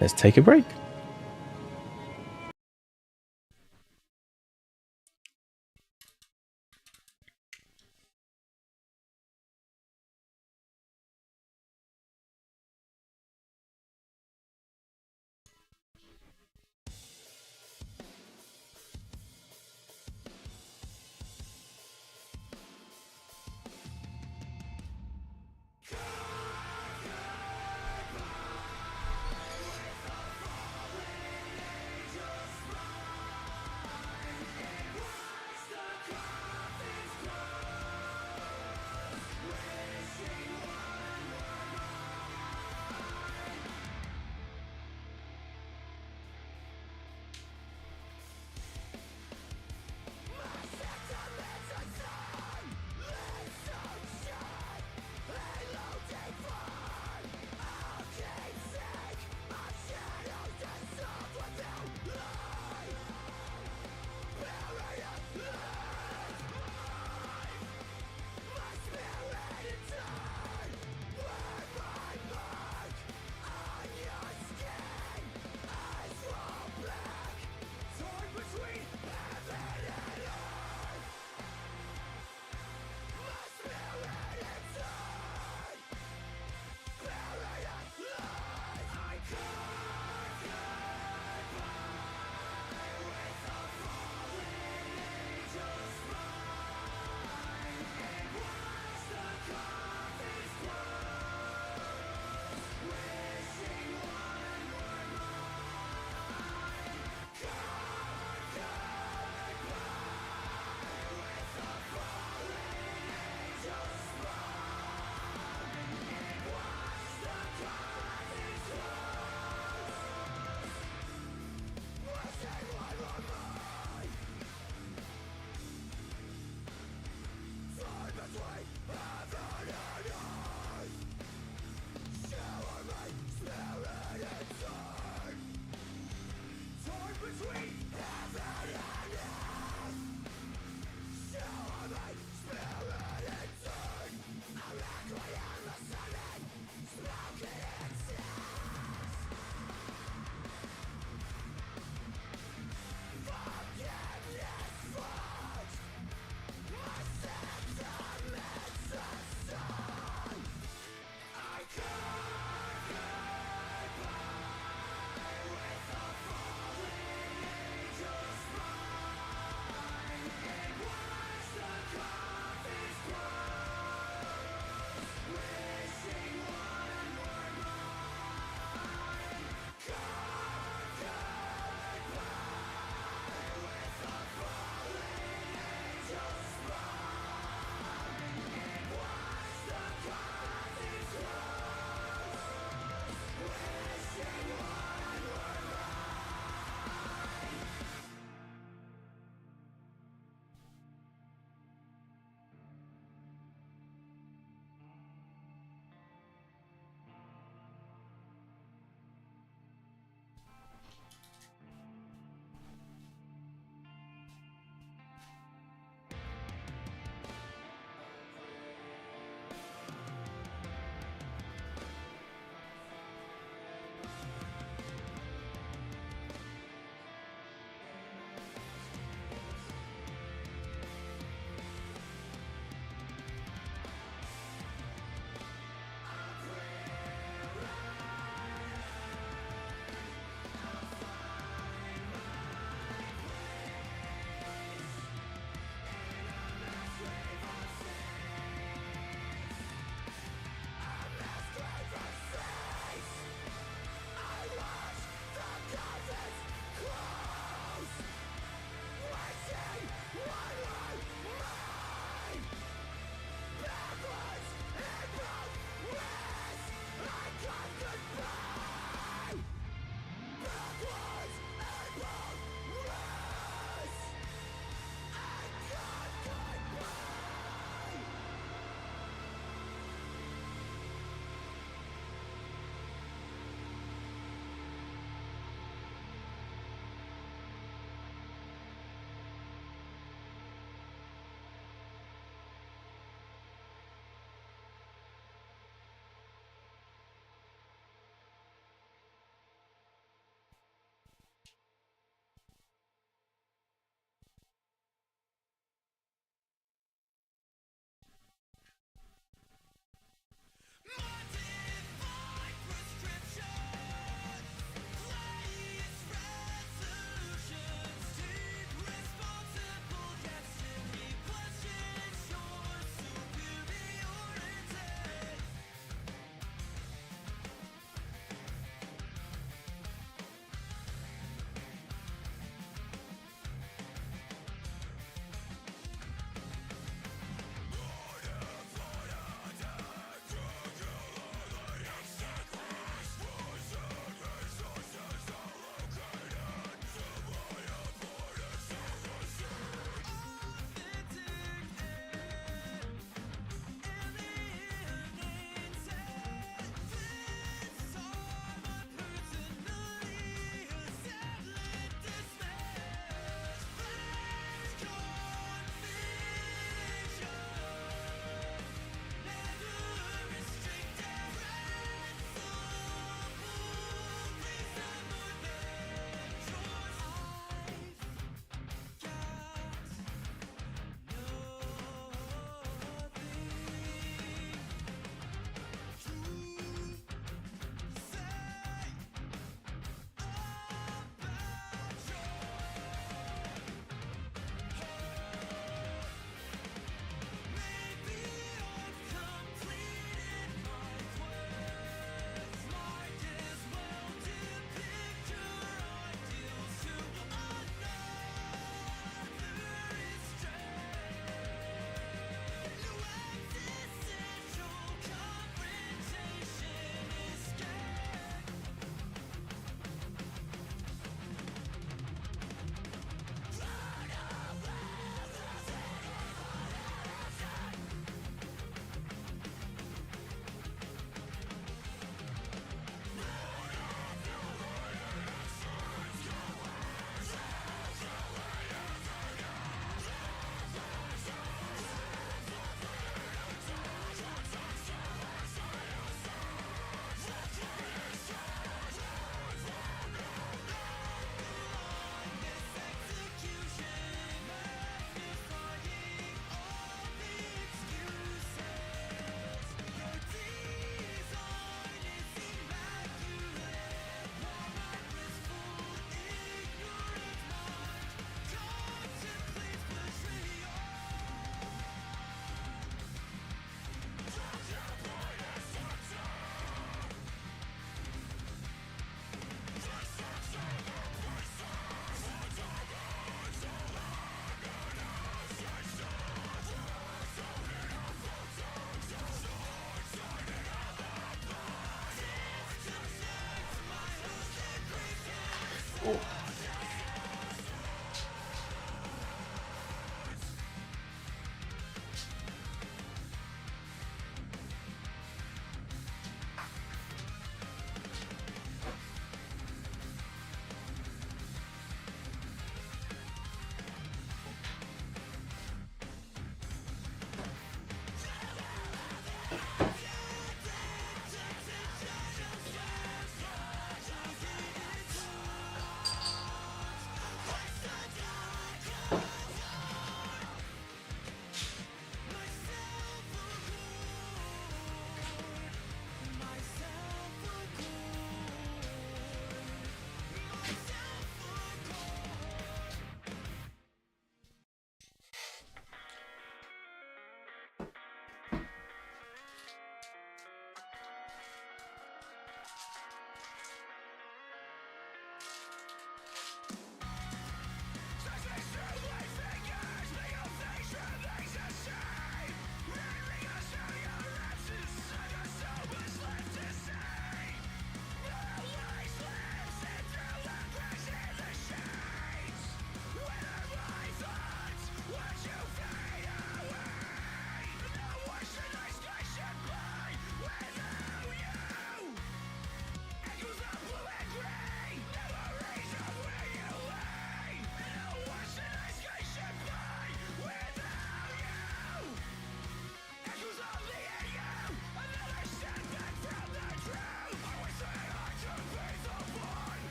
let's take a break.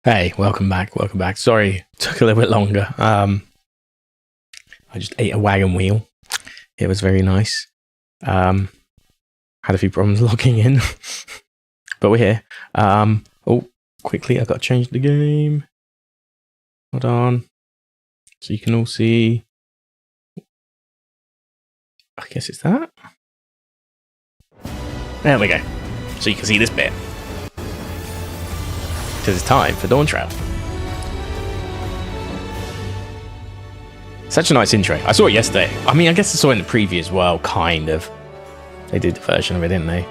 Hey, welcome back. Sorry, took a little bit longer. I just ate a wagon wheel. It was very nice. Had a few problems logging in, but we're here. Oh, quickly, I've got to change the game. Hold on. So you can all see. I guess it's that. There we go. So you can see this bit. Because it's time for Dawntrail. Such a nice intro. I saw it yesterday. I mean, I guess I saw it in the preview as well, kind of. They did the version of it, didn't they?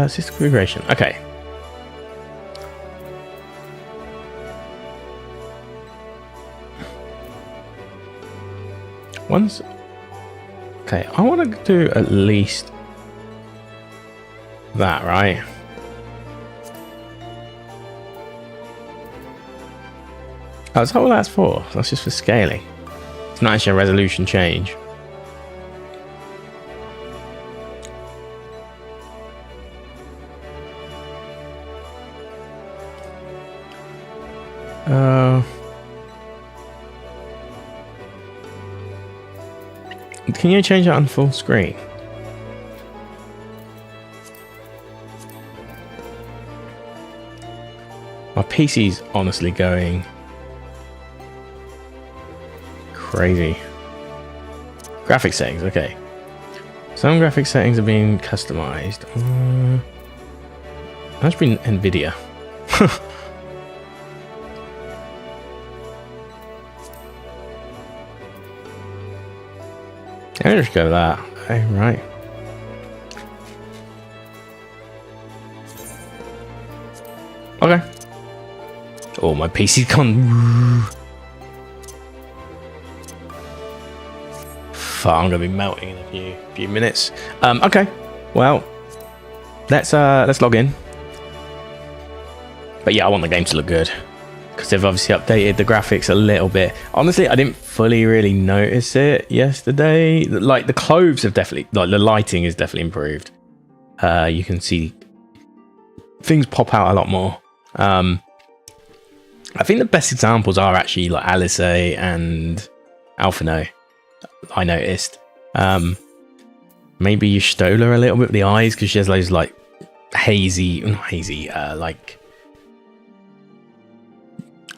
System configuration. Okay. Once, okay, I want to do at least that, right? Oh, is that what that's for? That's just for scaling. It's not actually a resolution change. Can you change that on full screen? My PC's honestly going crazy. Graphics settings, okay. Some graphics settings are being customized. That's been NVIDIA. I'll just go with that. Okay, right. Okay. Oh, my PC's gone. Fuck, I'm gonna be melting in a few minutes. Okay. Well, let's log in. But yeah, I want the game to look good because they've obviously updated the graphics a little bit. Honestly, I didn't fully really notice it yesterday. Like the clothes have definitely, like the lighting is definitely improved. You can see things pop out a lot more. I think the best examples are actually like Alice and Alphino. I noticed. Maybe you stole her a little bit with the eyes because she has those like like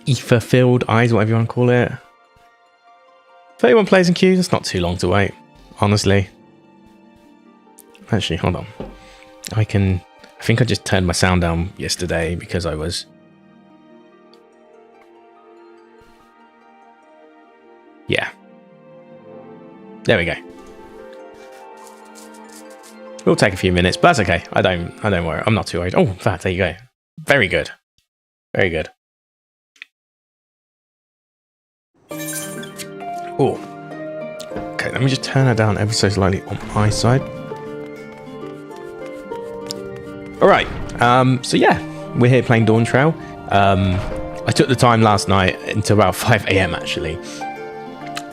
ether-filled eyes, whatever you want to call it. 31 plays and queues, that's not too long to wait, honestly. Actually, hold on. I think I just turned my sound down yesterday because I was... Yeah. There we go. It'll take a few minutes, but that's okay. I don't worry. I'm not too worried. Oh, in fact, there you go. Very good. Very good. Oh. Okay, let me just turn that down ever so slightly on my side. Alright. So yeah, we're here playing Dawntrail. I took the time last night until about 5 AM actually.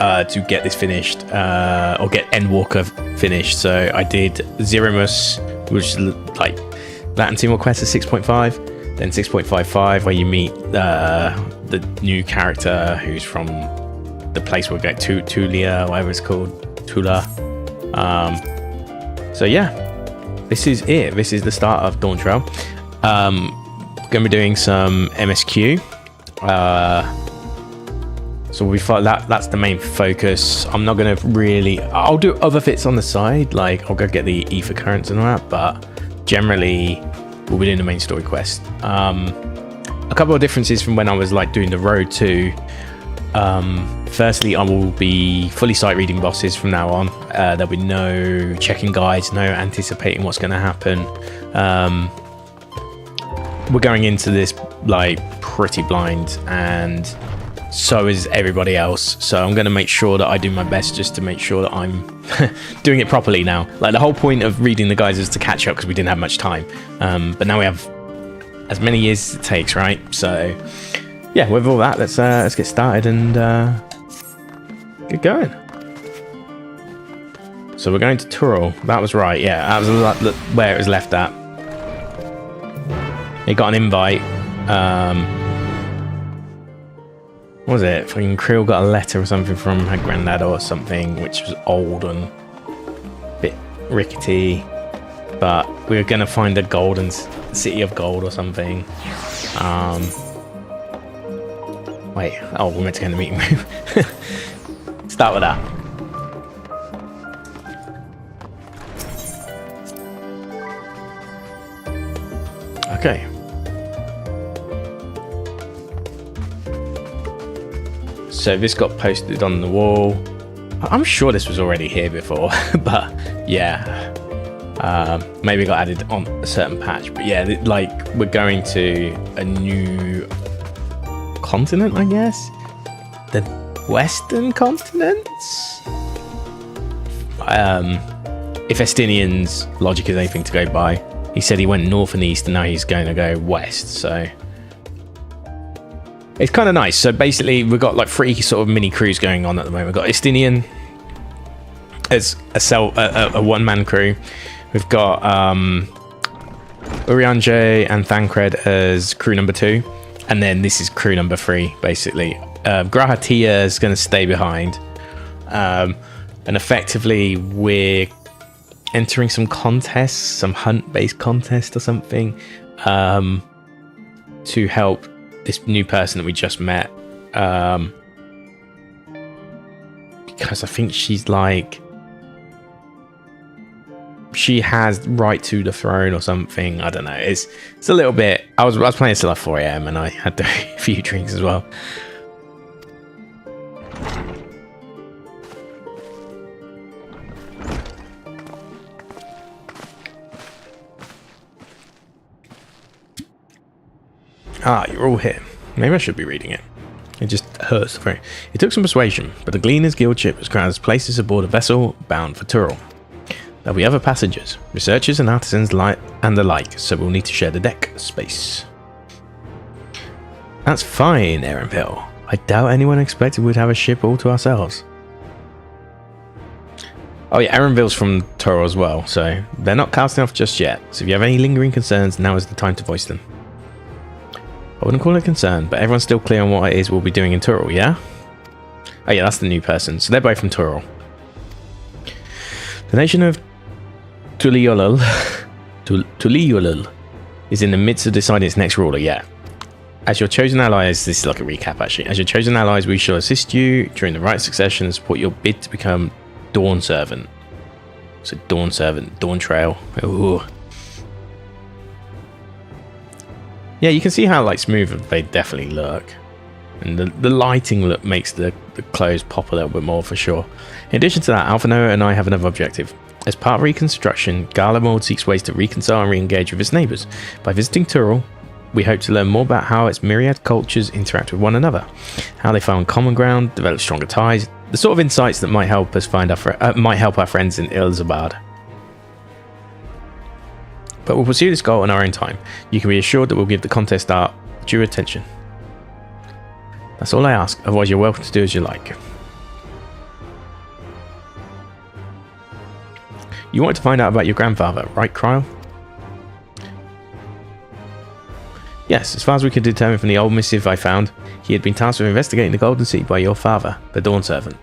To get this finished, or get Endwalker finished. So I did Zeromus, which is like Latin Team Quest is 6.5, then 6.55, where you meet the new character who's from the place we'll get to, Tulia, whatever it's called, Tula. So yeah, this is it. This is the start of Dawntrail. Gonna be doing some MSQ. So that's the main focus. I'm not gonna really. I'll do other bits on the side, like I'll go get the ether currents and all that, but generally we'll be doing the main story quest. A couple of differences from when I was like doing the road to. Firstly, I will be fully sight reading bosses from now on. There'll be no checking guides, no anticipating what's going to happen. We're going into this like pretty blind, and so is everybody else. So I'm going to make sure that I do my best just to make sure that I'm doing it properly now. Like the whole point of reading the guides is to catch up because we didn't have much time. But now we have as many years as it takes, right? So yeah, with all that, let's get started and get going. So we're going to Tural. That was right. Yeah, that was where it was left at. He got an invite. What was it? Fucking Krill got a letter or something from her granddad or something, which was old and a bit rickety. But we were gonna find the golden city of gold or something. Wait. Oh, we're meant to go in the meeting room. Start with that. Okay. So this got posted on the wall. I'm sure this was already here before, but yeah. Maybe it got added on a certain patch. But yeah, like we're going to a new continent, I guess. The Western continent? if Estinian's logic is anything to go by, he said he went north and east and now he's going to go west, so it's kind of nice. So basically we've got like 3 sort of mini crews going on at the moment. We've got Estinian as a one-man crew. We've got Urianje and Thancred as crew number 2, and then this is crew number 3 basically. Grahatia is going to stay behind, and effectively we're entering some contests, some hunt-based contest or something, to help this new person that we just met, because I think she's like, she has right to the throne or something. I don't know. It's a little bit. I was playing till like 4 AM and I had a few drinks as well. Ah, you're all here. Maybe I should be reading it. It just hurts. It took some persuasion, but the Gleaner's Guild ship has placed us aboard a vessel bound for Turl. There'll be other passengers, researchers and artisans and the like, so we'll need to share the deck space. That's fine, Erenville. I doubt anyone expected we'd have a ship all to ourselves. Oh yeah, Erenville's from Turl as well, so they're not casting off just yet. So if you have any lingering concerns, now is the time to voice them. I wouldn't call it a concern, but everyone's still clear on what it is we'll be doing in Turl, yeah? Oh yeah, that's the new person. So they're both from Turl. The nation of Tuliolul is in the midst of deciding its next ruler, yeah. As your chosen allies, this is like a recap actually. As your chosen allies, we shall assist you during the right succession and support your bid to become Dawn Servant. So Dawn Servant, Dawntrail. Ooh. Yeah, you can see how like smooth they definitely look. And the lighting look makes the clothes pop a little bit more for sure. In addition to that, Alpha Noah and I have another objective. As part of reconstruction, Garlemald seeks ways to reconcile and re-engage with its neighbours. By visiting Turl, we hope to learn more about how its myriad cultures interact with one another, how they find common ground, develop stronger ties, the sort of insights that might help us find might help our friends in Ilzabad. But we'll pursue this goal in our own time. You can be assured that we'll give the contest our due attention. That's all I ask, otherwise you're welcome to do as you like. You wanted to find out about your grandfather, right, Cryle? Yes, as far as we could determine from the old missive I found, he had been tasked with investigating the Golden Sea by your father, the Dawn Servant.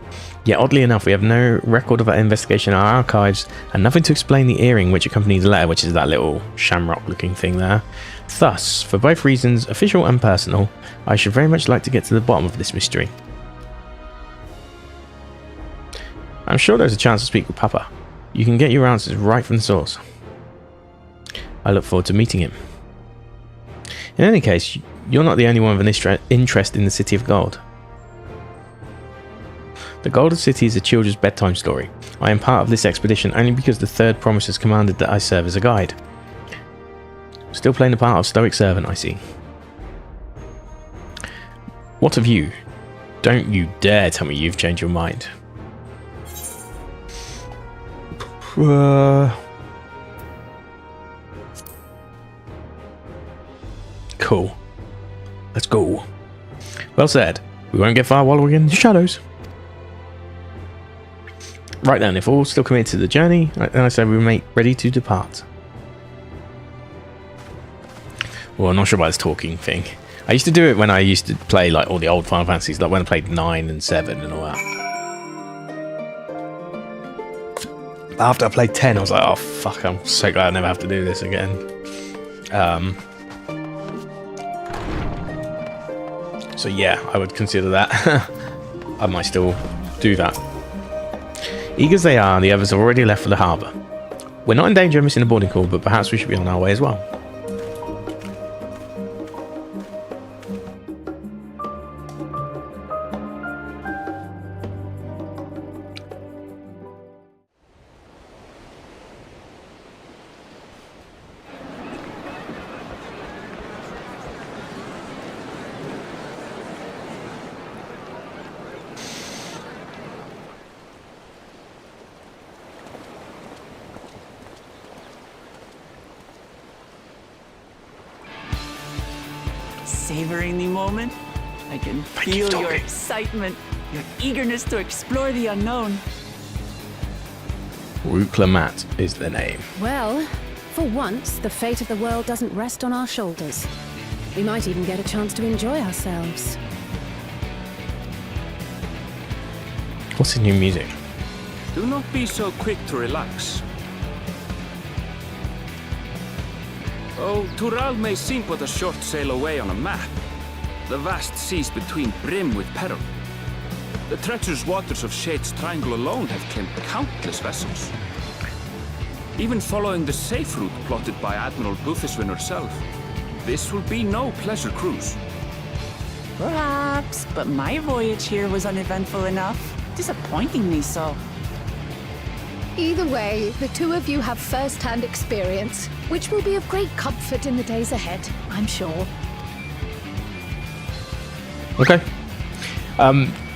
Yet oddly enough, we have no record of that investigation in our archives, and nothing to explain the earring which accompanied the letter, which is that little shamrock looking thing there. Thus, for both reasons, official and personal, I should very much like to get to the bottom of this mystery. I'm sure there's a chance to speak with Papa. You can get your answers right from the source. I look forward to meeting him. In any case, you're not the only one with an interest in the City of Gold. The Golden City is a children's bedtime story. I am part of this expedition only because the Third Promise has commanded that I serve as a guide. Still playing the part of Stoic Servant, I see. What of you? Don't you dare tell me you've changed your mind. Cool. Let's go. Well said. We won't get far while we're in the shadows. Right then, if all still committed to the journey, then I say we make ready to depart. Well, I'm not sure about this talking thing. I used to do it when I used to play like all the old Final Fantasies, like when I played 9 and 7 and all that. After I played 10, I was like, oh fuck, I'm so glad I never have to do this again. So yeah, I would consider that. I might still do that. Eager as they are, the others have already left for the harbour. We're not in danger of missing a boarding call, but perhaps we should be on our way as well. savoring the moment? I can feel your excitement, your eagerness to explore the unknown. Ruklamat is the name. Well, for once, the fate of the world doesn't rest on our shoulders. We might even get a chance to enjoy ourselves. What's the new music? Do not be so quick to relax. Oh, Tural may seem but a short sail away on a map. The vast seas between brim with peril. The treacherous waters of Shade's Triangle alone have claimed countless vessels. Even following the safe route plotted by Admiral Bufiswin herself, this will be no pleasure cruise. Perhaps, but my voyage here was uneventful enough. Disappointingly so. Either way, the two of you have first-hand experience, which will be of great comfort in the days ahead, I'm sure. Okay.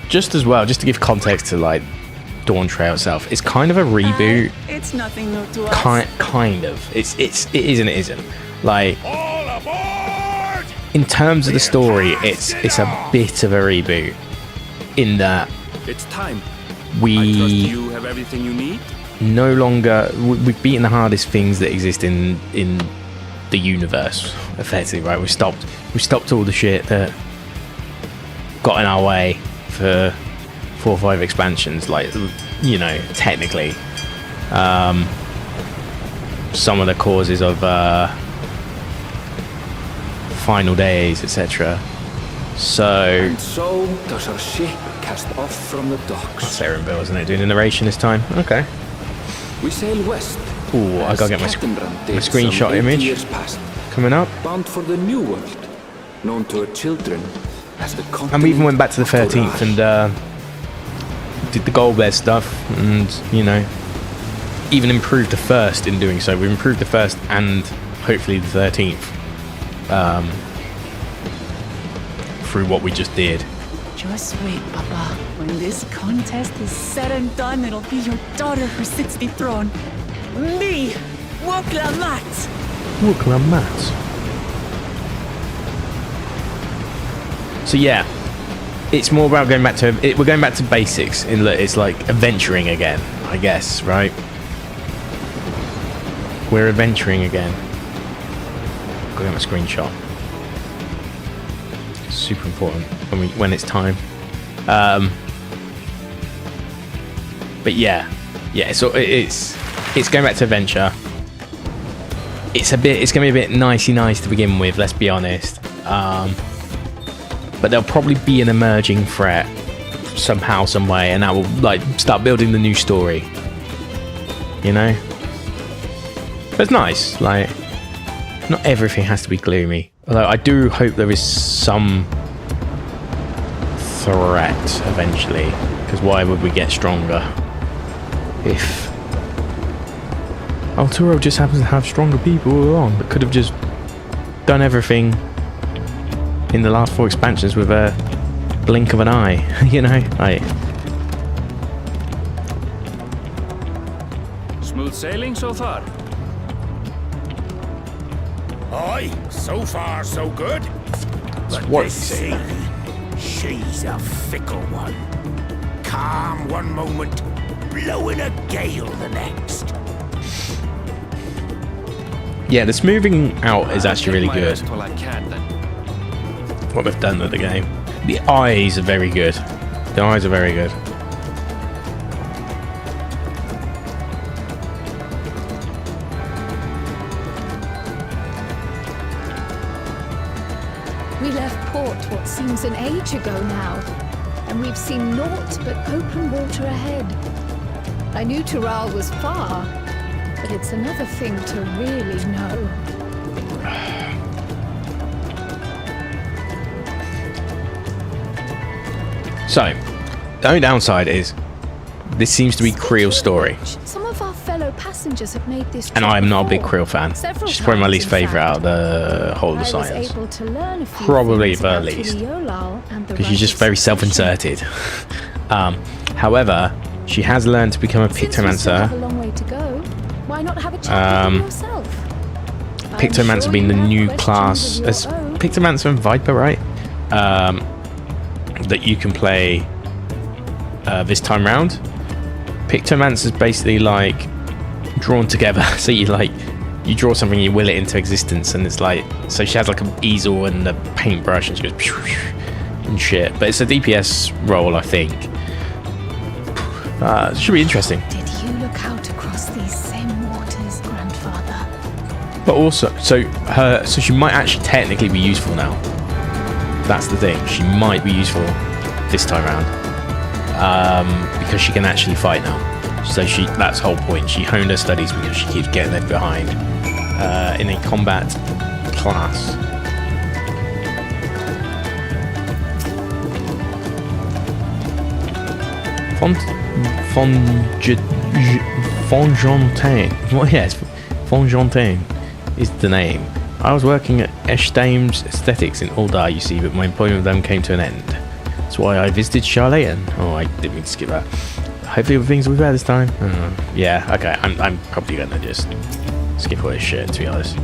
Just as well, just to give context to like Dawntrail itself, it's kind of a reboot. It's nothing new to us. Kind of. It is and it isn't. Like, All aboard! in terms of the story, it's a bit of a reboot. In that It's time. I trust we you have everything you need. no longer we've beaten the hardest things that exist in the universe. Effectively, right? We stopped all the shit that got in our way for 4 or 5 expansions, like, you know, technically some of the causes of final days, etc. So And so does our ship cast off from the docks. that's Aaron Bill, isn't it, doing the narration this time? Okay. We sail west. Ooh, I gotta get my screenshot some 80 image years past, coming up. bound for the new world, known to her children as the continent. And we even went back to the of 13th Tural. and did the gold bed stuff, and, you know, even improved the first in doing so. We improved the first and hopefully the 13th through what we just did. Just wait, Papa. When this contest is said and done, it'll be your daughter who sits the throne. Me, Woklamat. So yeah, it's more about going back to we're going back to basics. In that it's like adventuring again, I guess, right? We're adventuring again. Go get my screenshot. Super important when it's time. But yeah, so it's going back to adventure. It's gonna be a bit nicey nice to begin with, let's be honest. But there'll probably be an emerging threat somehow, some way, and that will like start building the new story. You know? But it's nice, like, not everything has to be gloomy. Although I do hope there is some threat eventually, because why would we get stronger if Alturo just happens to have stronger people along that could have just done everything in the last 4 expansions with a blink of an eye, you know? Like, Smooth sailing so far. Aye, so far so good. But what this you say. sea, she's a fickle one. Calm one moment, blowing a gale the next. yeah, the smoothing out is actually really I'll take my good. rest while I can, then. What they've done with the game. The eyes are very good. The eyes are very good. We left port what seems an age ago now, and we've seen naught but open water ahead. I knew Tural was far, but it's another thing to really know. So, the only downside is this seems to be Creel's story, Some of our fellow passengers have made this and trip I'm not a big before. Creel fan. Several She's probably my times, least in favourite fact. out of the whole of the I was science. able to learn a few Probably things the about least. Tuliolal and the Because she's just rites very of self-inserted. However, she has learned to become a Since we still have a Pictomancer. long way to go, why not have a chat with them yourself? I'm Pictomancer sure being the you have new questions class, of as your own. Pictomancer and Viper, right? That you can play this time round. Pictomancer is basically like drawn together. So you draw something, you will it into existence, and it's like, so she has like an easel and a paintbrush, and she goes and shit. But it's a DPS role, I think. It should be interesting. Did you look out across these same waters, grandfather? But also, so she might actually technically be useful now. That's the thing. She might be useful this time around, because she can actually fight now. So that's the whole point. She honed her studies because she keeps getting left behind in a combat class. Fonjontain. Well, yes, Fonjontain is the name. I was working at Eshtame's Aesthetics in Aldar, you see, but my employment with them came to an end. That's why I visited Charlatan. Oh, I didn't mean to skip that. Hopefully things will be better this time. Yeah, okay, I'm probably gonna just skip all this shit, to be honest.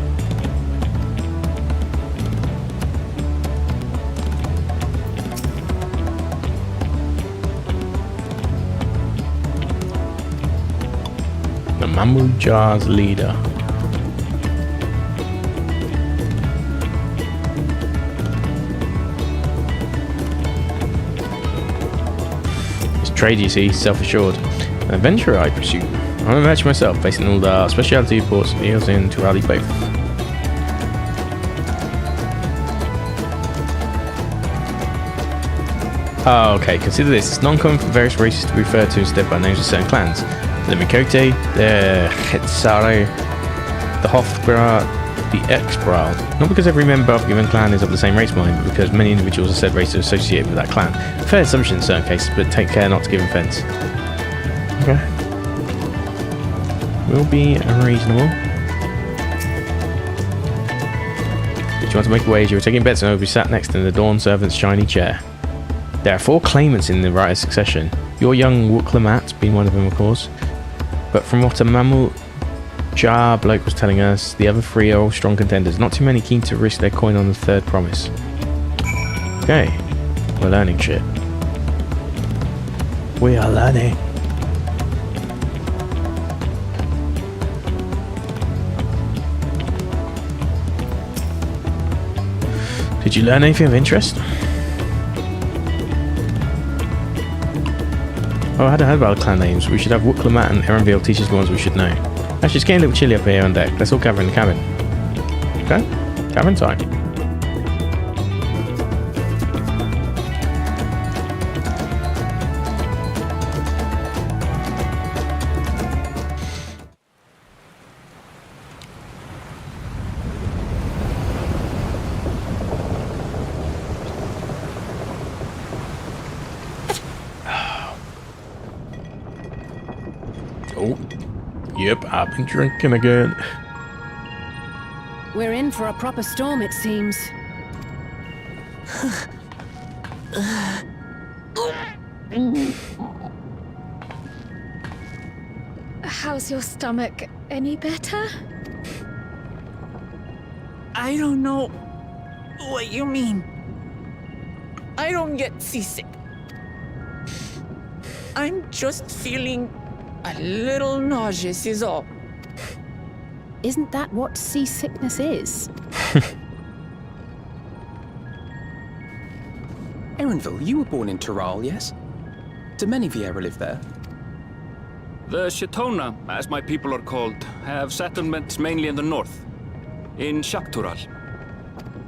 The Mamujar's leader. Trade, you see, self-assured. An adventurer, I presume. I'm a merchant myself, based in all the specialty ports of Eels and Turali both. Oh, okay, consider this. It's non-common for various races to be referred to instead by names of certain clans. The Mikote, the Hetsare, the Hofbra, the Exbral. Not because every member of a given clan is of the same race mind, but because many individuals of said race are associated with that clan. Fair assumption in certain cases, but take care not to give offence. Okay. Will be reasonable. Did you want to make a wager? You're taking bets and will be sat next in the Dawn Servant's shiny chair. There are 4 claimants in the right of succession. Your young Wuklamat being one of them, of course. But from what a Mammal Jar bloke was telling us, the other 3 are all strong contenders. Not too many keen to risk their coin on the third promise. Okay. We're learning shit. We are learning. Did you learn anything of interest? Oh, I hadn't heard about the clan names. We should have Wuklamat and Erenville teach us the ones we should know. Actually, it's getting a little chilly up here on deck. Let's all gather in the cabin. Okay? Cabin time. Oh, yep, I've been drinking again. We're in for a proper storm, it seems. How's your stomach? Any better? I don't know what you mean. I don't get seasick. I'm just feeling a little nauseous is all. Isn't that what seasickness is? Erenville, you were born in Tural, yes? Do many Vieira live there? The Shatona, as my people are called, have settlements mainly in the north, in Shaktural.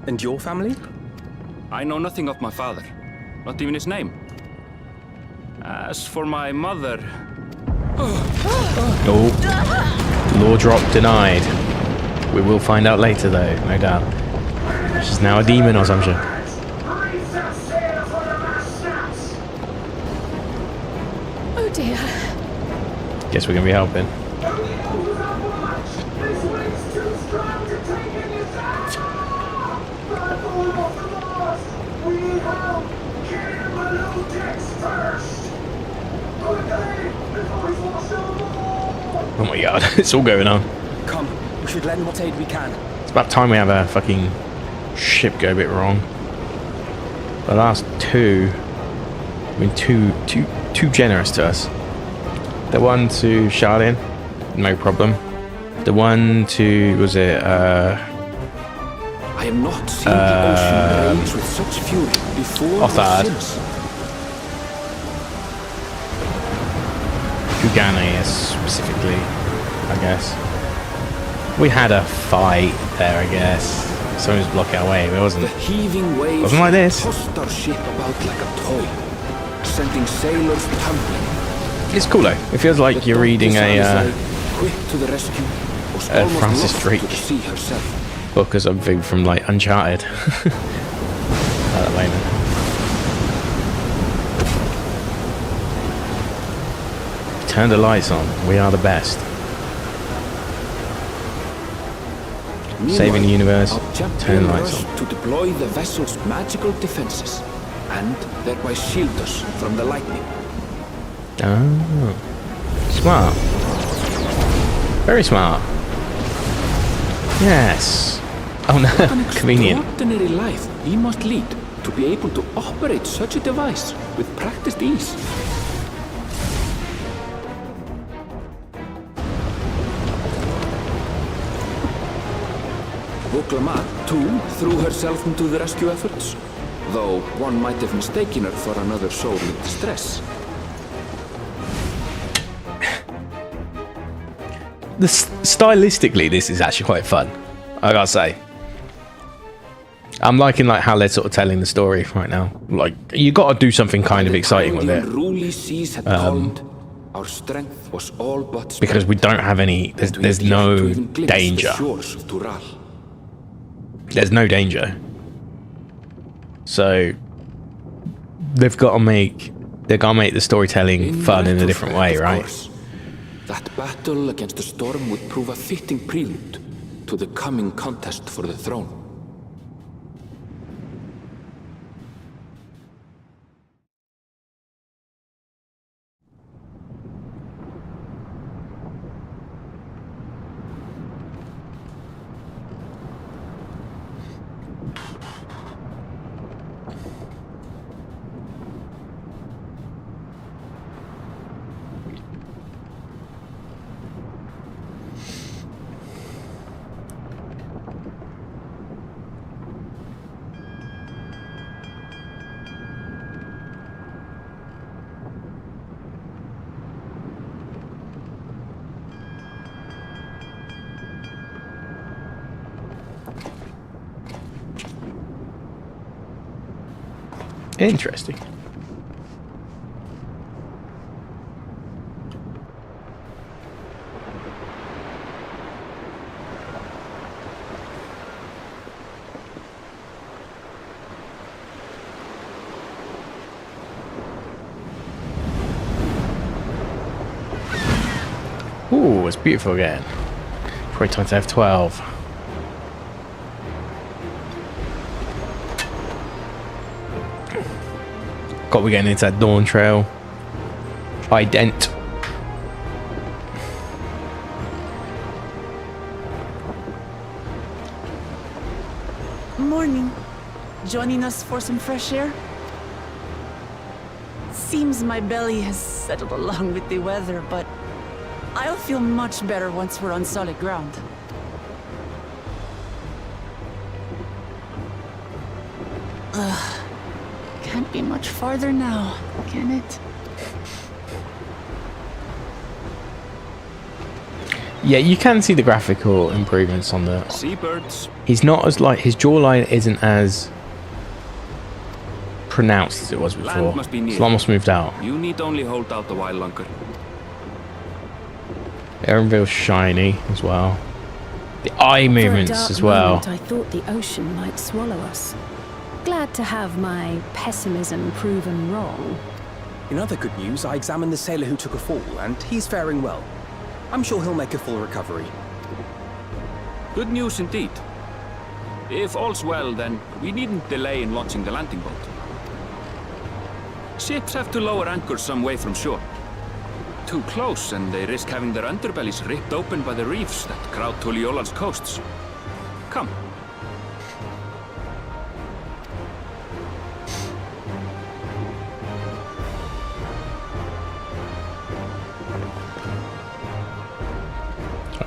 And your family? I know nothing of my father, not even his name. As for my mother... Oh. Law drop denied. We will find out later though, no doubt. She's now a demon or some shit. Oh dear. Guess we're gonna be helping. Oh my god, it's all going on. Come, we should lend what aid we can. It's about time we have a fucking ship go a bit wrong. The last two have been too generous to us. The one to Charlene, no problem. The one to, was it, I have not seen the ocean rage with such fury before or Othard. since. Gugane specifically, I guess. We had a fight there, I guess. Someone was blocking our way, but it wasn't. The heaving waves Wasn't like this. tossed our ship about like a toy, sending sailors tumbling. It's cool though. It feels like you're reading a quick to the rescue, was almost Francis lost Drake to the sea herself. book or something from like Uncharted. At the moment. Turn the lights on. We are the best. Saving the universe. Our Turn champion the lights rushed on. to deploy the vessel's magical defenses, and thereby shield us from the lightning. Oh. Smart. Very smart. Yes. Oh no. What an Convenient. extraordinary life he must lead to be able to operate such a device with practiced ease. Vuklamat, too, threw herself into the rescue efforts, though one might have mistaken her for another soul in distress. Stylistically, this is actually quite fun. I gotta say. I'm liking like how they're sort of telling the story right now. Like you got to do something kind of exciting with it. Unruly seas had calmed. Our strength was all but Because we don't have any. There's no danger. There's no danger. So they've got to make the storytelling fun in a different way, right? That battle against the storm would prove a fitting prelude to the coming contest for the throne. Interesting. Ooh, it's beautiful again. Probably time to F12. Got we getting into that Dawntrail. Ident. Morning. Joining us for some fresh air? Seems my belly has settled along with the weather, but I'll feel much better once we're on solid ground. Ugh. Can't be much farther now, can it? Yeah, you can see the graphical improvements on the... Seabirds. He's not as like... His jawline isn't as pronounced as it was before. Land must be near. It's almost moved out. You need only hold out a while longer. Erenville's shiny as well. The eye For a movements dark as well. moment, I thought the ocean might swallow us. Glad to have my pessimism proven wrong. In other good news, I examined the sailor who took a fall, and he's faring well. I'm sure he'll make a full recovery. Good news indeed. If all's well, then we needn't delay in launching the landing boat. Ships have to lower anchors some way from shore. Too close, and they risk having their underbellies ripped open by the reefs that crowd Tuliola's coasts. Come.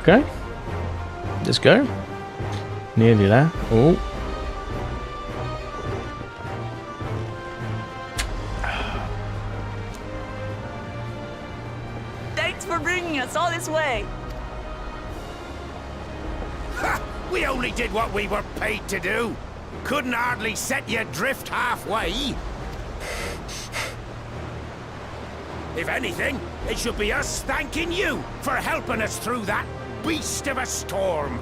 Okay. Let's go. Nearly there. Oh. Thanks for bringing us all this way. Ha! We only did what we were paid to do. Couldn't hardly set you adrift halfway. If anything, it should be us thanking you for helping us through that beast of a storm.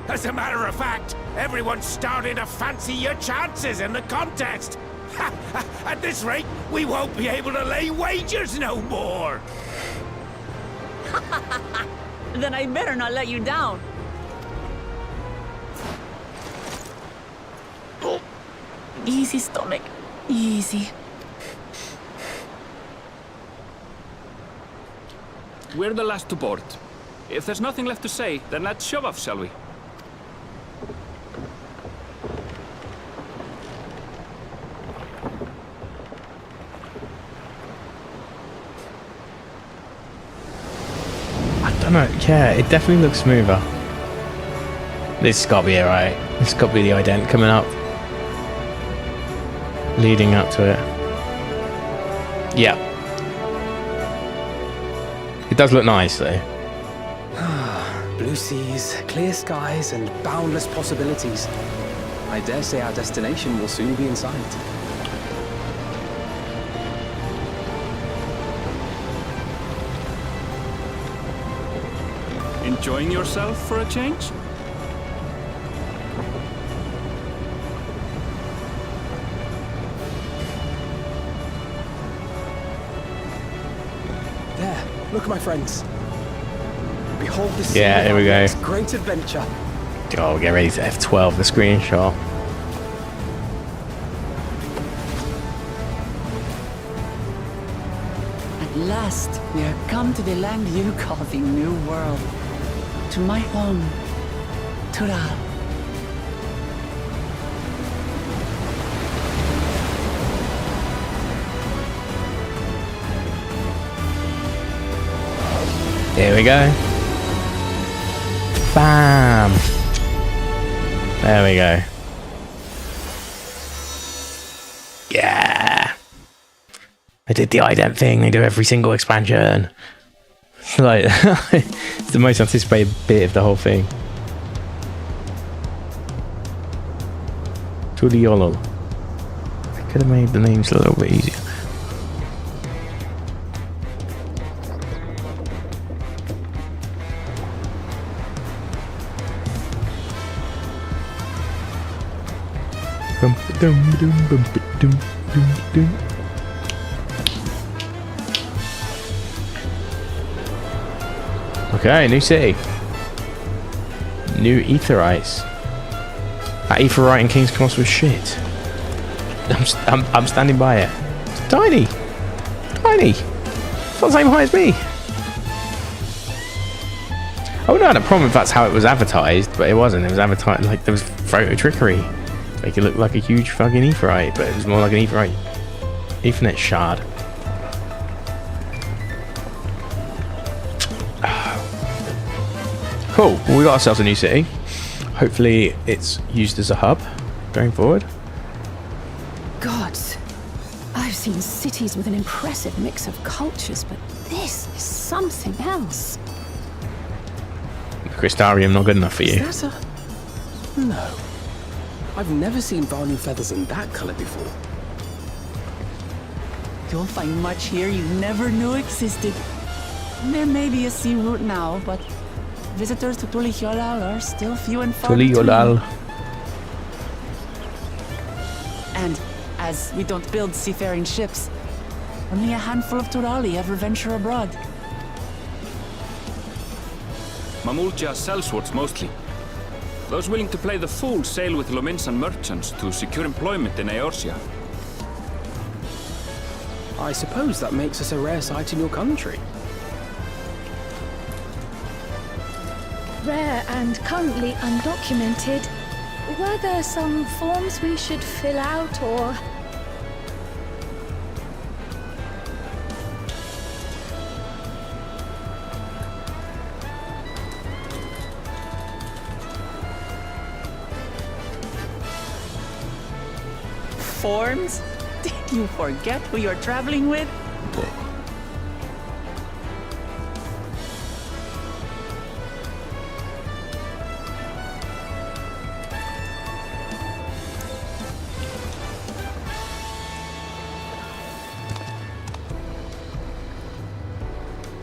As a matter of fact, everyone's starting to fancy your chances in the contest. At this rate, we won't be able to lay wagers no more. Then I better not let you down. Oh. Easy, stomach. Easy. We're the last to board. If there's nothing left to say, then let's shove off, shall we? I don't know. Yeah, it definitely looks smoother. This has got to be it, right? This has got to be the ident coming up. Leading up to it. Yeah. It does look nice, though. Blue seas, clear skies, and boundless possibilities. I dare say our destination will soon be in sight. Enjoying yourself for a change? There, look, my friends. Behold the Yeah, scene here of we our go. next great adventure. Oh, get ready to F12 the screenshot. At last, we are come to the land you call the New World. To my home, Tural. Here we go. Bam! There we go. Yeah! I did the ident thing, they do every single expansion. Like, it's the most anticipated bit of the whole thing. Tuliolo. I could have made the names a little bit easier. Okay, new city. New Aetherites. That Aetherite in King's Cross was shit. I'm standing by it. It's tiny. Tiny. It's not the same height as me. I wouldn't have had a problem if that's how it was advertised, but it wasn't. It was advertised like there was photo trickery. Make it look like a huge fucking Aetherite, but it was more like an Aetherite Ethernet shard. Cool. Well, we got ourselves a new city. Hopefully it's used as a hub going forward. Gods, I've seen cities with an impressive mix of cultures, but this is something else. The Crystarium not good enough for you. Is that a... No. I've never seen Vanu feathers in that colour before. You'll find much here you never knew existed. There may be a sea route now, but visitors to Tuliolal are still few and far between. Tuliolal. And as we don't build seafaring ships, only a handful of Turali ever venture abroad. Mamulja sellswords mostly. Those willing to play the fool sail with Lominsan merchants to secure employment in Eorzea. I suppose that makes us a rare sight in your country. Rare and currently undocumented. Were there some forms we should fill out or... forms? Did you forget who you're traveling with?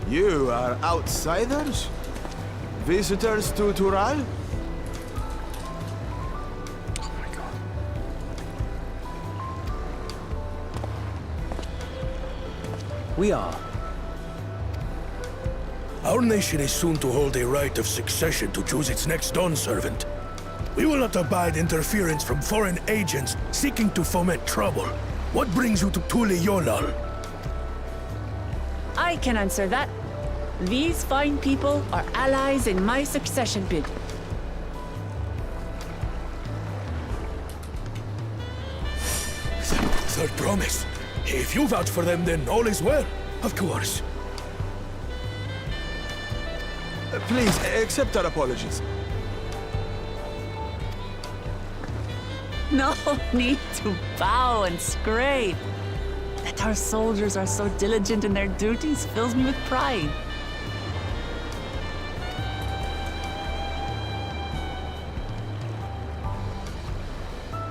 You are outsiders? Visitors to Tural? Oh my god. We are. Our nation is soon to hold a right of succession to choose its next Dawn servant. We will not abide interference from foreign agents seeking to foment trouble. What brings you to Tule Yolal? I can answer that. These fine people are allies in my succession bid. Third promise. If you vouch for them, then all is well. Of course. Please, accept our apologies. No need to bow and scrape. That our soldiers are so diligent in their duties fills me with pride.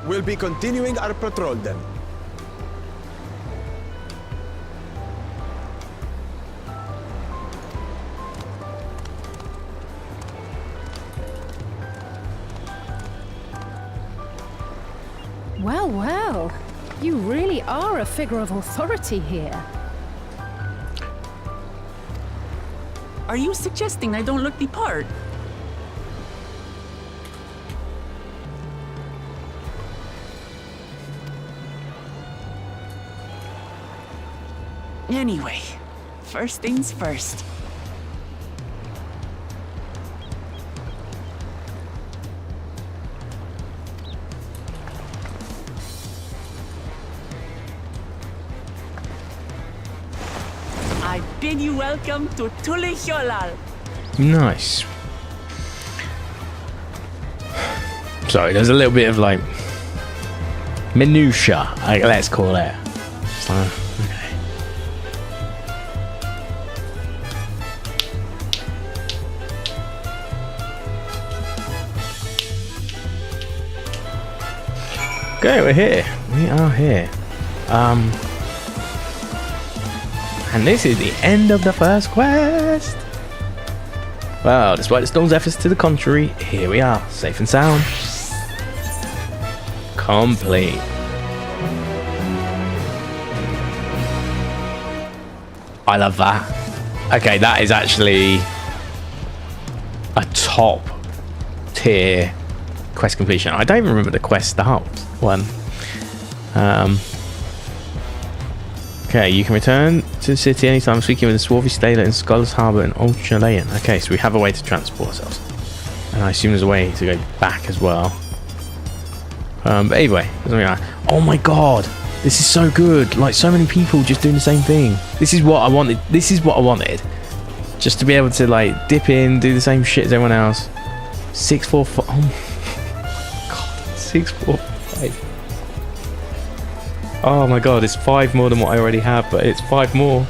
We'll be continuing our patrol then. Well, well. You really are a figure of authority here. Are you suggesting I don't look the part? Anyway, first things first. I bid you welcome to Tule Yolal. Nice. Sorry, there's a little bit of like minutia, let's call it. It's like, okay. Okay, we're here. We are here. And this is the end of the first quest. Well, despite the storm's efforts to the contrary, here we are, safe and sound. Complete. I love that. Okay, that is actually a top tier quest completion. I don't even remember the quest start one. Okay, you can return to the city anytime speaking with the Swarthy Staler in Scholars Harbour and Old Chilean. Okay, so we have a way to transport ourselves. And I assume there's a way to go back as well. But anyway, oh my god, this is so good. Like, so many people just doing the same thing. This is what I wanted. This is what I wanted. Just to be able to, like, dip in, do the same shit as everyone else. 645. Oh my god, 645. Oh my god, it's 5 more than what I already have, but it's 5 more.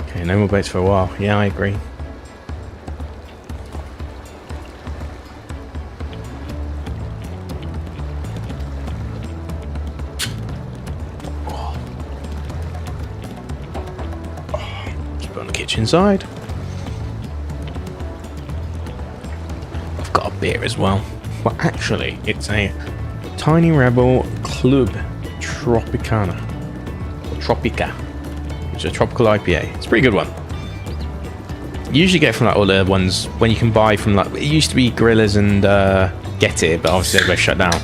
Okay, no more boats for a while. Yeah, I agree. Inside. I've got a beer as well. Well, actually, it's a Tiny Rebel Club Tropicana. Or Tropica. Which is a tropical IPA. It's a pretty good one. You usually get from like all the ones when you can buy from like, it used to be Gorillas and Get It, but obviously they're both shut down.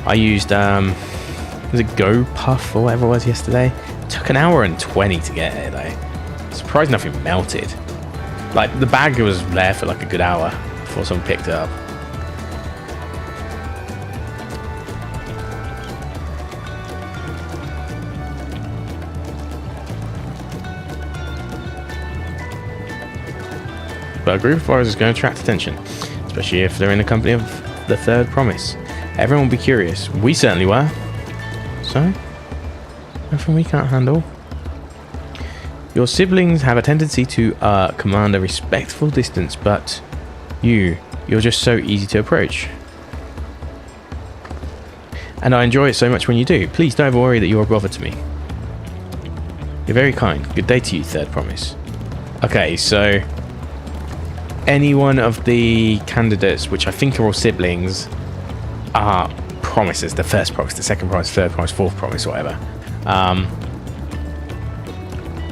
I used was it Go Puff or whatever it was yesterday? It took 1 hour and 20 to get it though. Surprised nothing melted. Like, the bag was there for like a good hour before someone picked it up. but a group of foreigners is going to attract attention, especially if they're in the company of the Third Promise. Everyone will be curious. We certainly were. So, nothing we can't handle. Your siblings have a tendency to command a respectful distance, but you're just so easy to approach. And I enjoy it so much when you do. Please don't ever worry that you're a bother to me. You're very kind. Good day to you, Third Promise. Okay, so any one of the candidates, which I think are all siblings, are promises. The first promise, the second promise, third promise, fourth promise, whatever.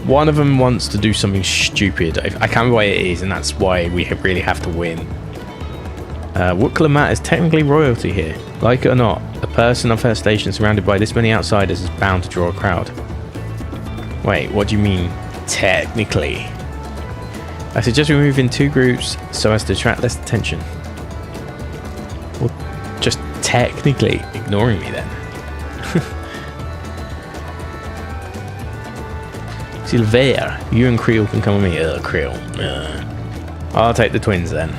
One of them wants to do something stupid. I can't remember what it is, and that's why we really have to win. Wukla is technically royalty here. Like it or not, a person of her station surrounded by this many outsiders is bound to draw a crowd. Wait, what do you mean, technically? I suggest we move in 2 groups so as to attract less attention. Well, just technically ignoring me then. Silver, you and Creel can come with me. Creel. I'll take the twins then.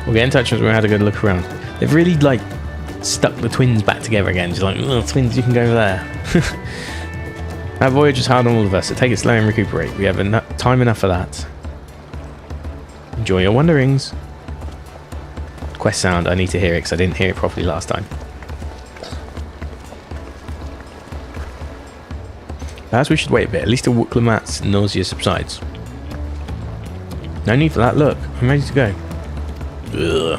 We'll get in touch once we had a good look around. They've really, like, stuck the twins back together again. Just like, twins, you can go there. That voyage is hard on all of us, so take it slow and recuperate. We have time enough for that. Enjoy your wanderings. Quest sound, I need to hear it because I didn't hear it properly last time. Perhaps we should wait a bit. At least the Wuklamat's nausea subsides. No need for that. Look, I'm ready to go. Ugh.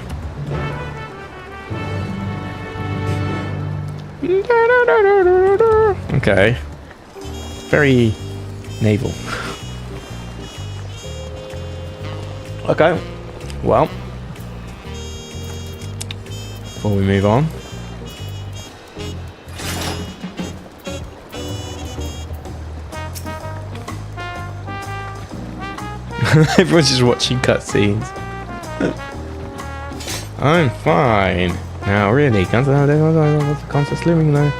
Okay. Very naval. Okay. Well, before we move on, everyone's just watching cutscenes. I'm fine. Now, really, concept's looming though.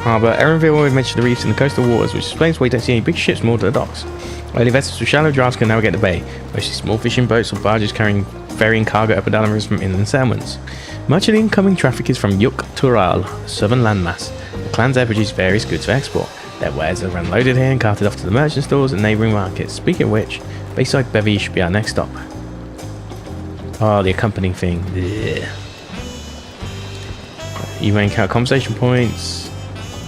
Harbour, Erenville always mentioned the reefs in the coastal waters, which explains why you don't see any big ships moored to the docks. Only vessels with shallow drafts can navigate the bay, mostly small fishing boats or barges ferrying cargo up and down the rivers from inland settlements. Much of the incoming traffic is from Yuk Tural, a southern landmass. The clans there produce various goods for export. Their wares are unloaded here and carted off to the merchant stores and neighbouring markets. Speaking of which, Bayside Bevy should be our next stop. Oh, the accompanying thing. Ugh. You may encounter conversation points.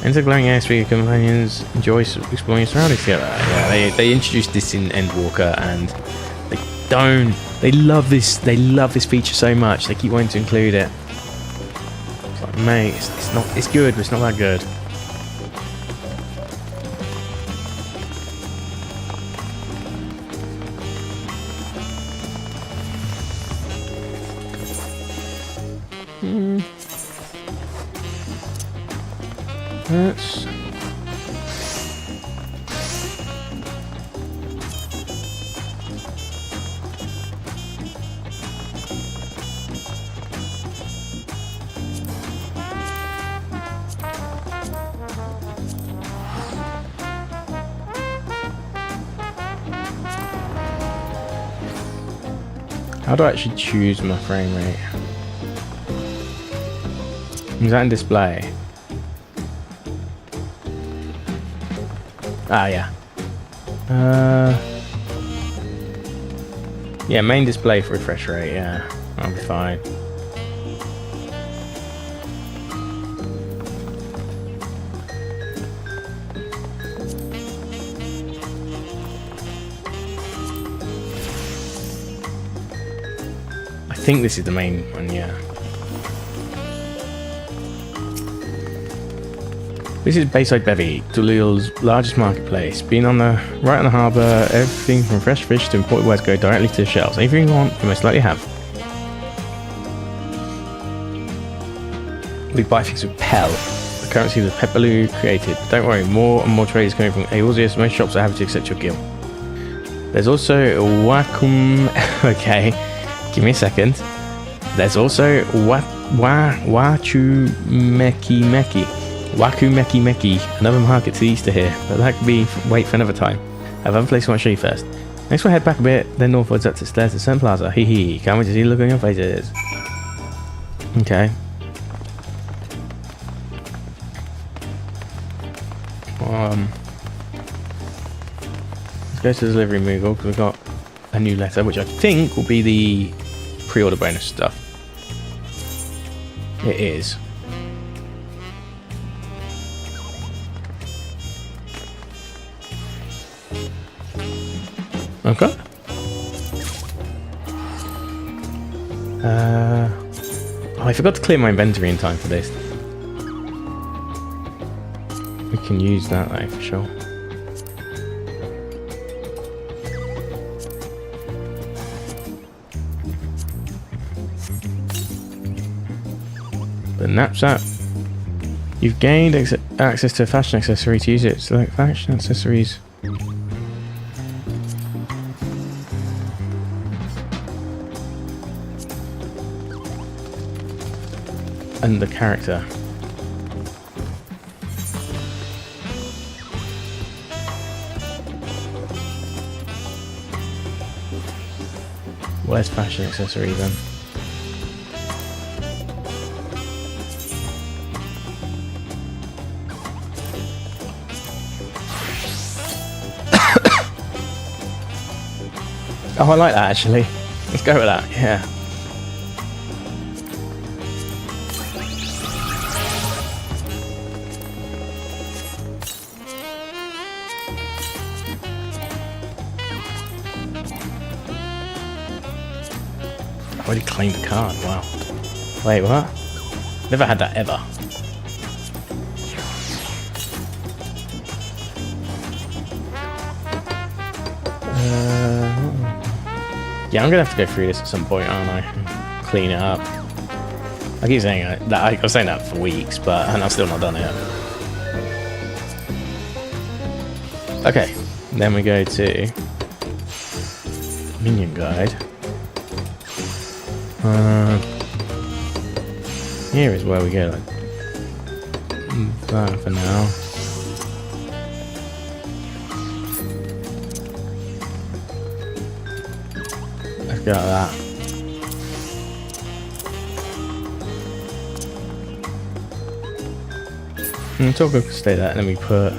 Enter glowing airspeed with companions. Enjoy exploring your surroundings together. Yeah, they introduced this in Endwalker, and they love this. They love this feature so much. They keep wanting to include it. It's like, mate, it's not. It's good, but it's not that good. Let's... How do I actually choose my frame rate? Is that in display? Ah, yeah. Yeah, main display for refresh rate, yeah. I'll be fine. I think this is the main one, yeah. This is Bayside Bevy, Tulil's largest marketplace. Being right on the harbour, everything from fresh fish to imported wares go directly to the shelves. Anything you want, you most likely have. We buy things with Pell, the currency that Pepperloo created. But don't worry, more and more trade is coming from Aorzeus. Most shops are happy to accept your guild. There's also Wacom. Okay, give me a second. There's also Waku Meki, another market to the east of here, but that could be wait for another time. I have other place I want to show you first. Next we'll head back a bit, then northwards up to stairs to Sun Plaza. Hee hee, can't wait to see the look on your faces. Okay. Let's go to the delivery Moogle because we've got a new letter, which I think will be the pre-order bonus stuff. It is. Okay. Oh, I forgot to clear my inventory in time for this. We can use that though, for sure. The knapsack. You've gained access to a fashion accessory. To use it, select fashion accessories. And the character. Where's fashion accessory then? Oh, I like that actually. Let's go with that, yeah. I already claimed the card, wow. Wait, what? Never had that ever. Yeah, I'm gonna have to go through this at some point, aren't I? Clean it up. I keep saying that. I was saying that for weeks, but I've still not done it. Okay, then we go to Minion Guide. Here is where we go. Like that for now. Let's go like that. Talk will stay there, and then we put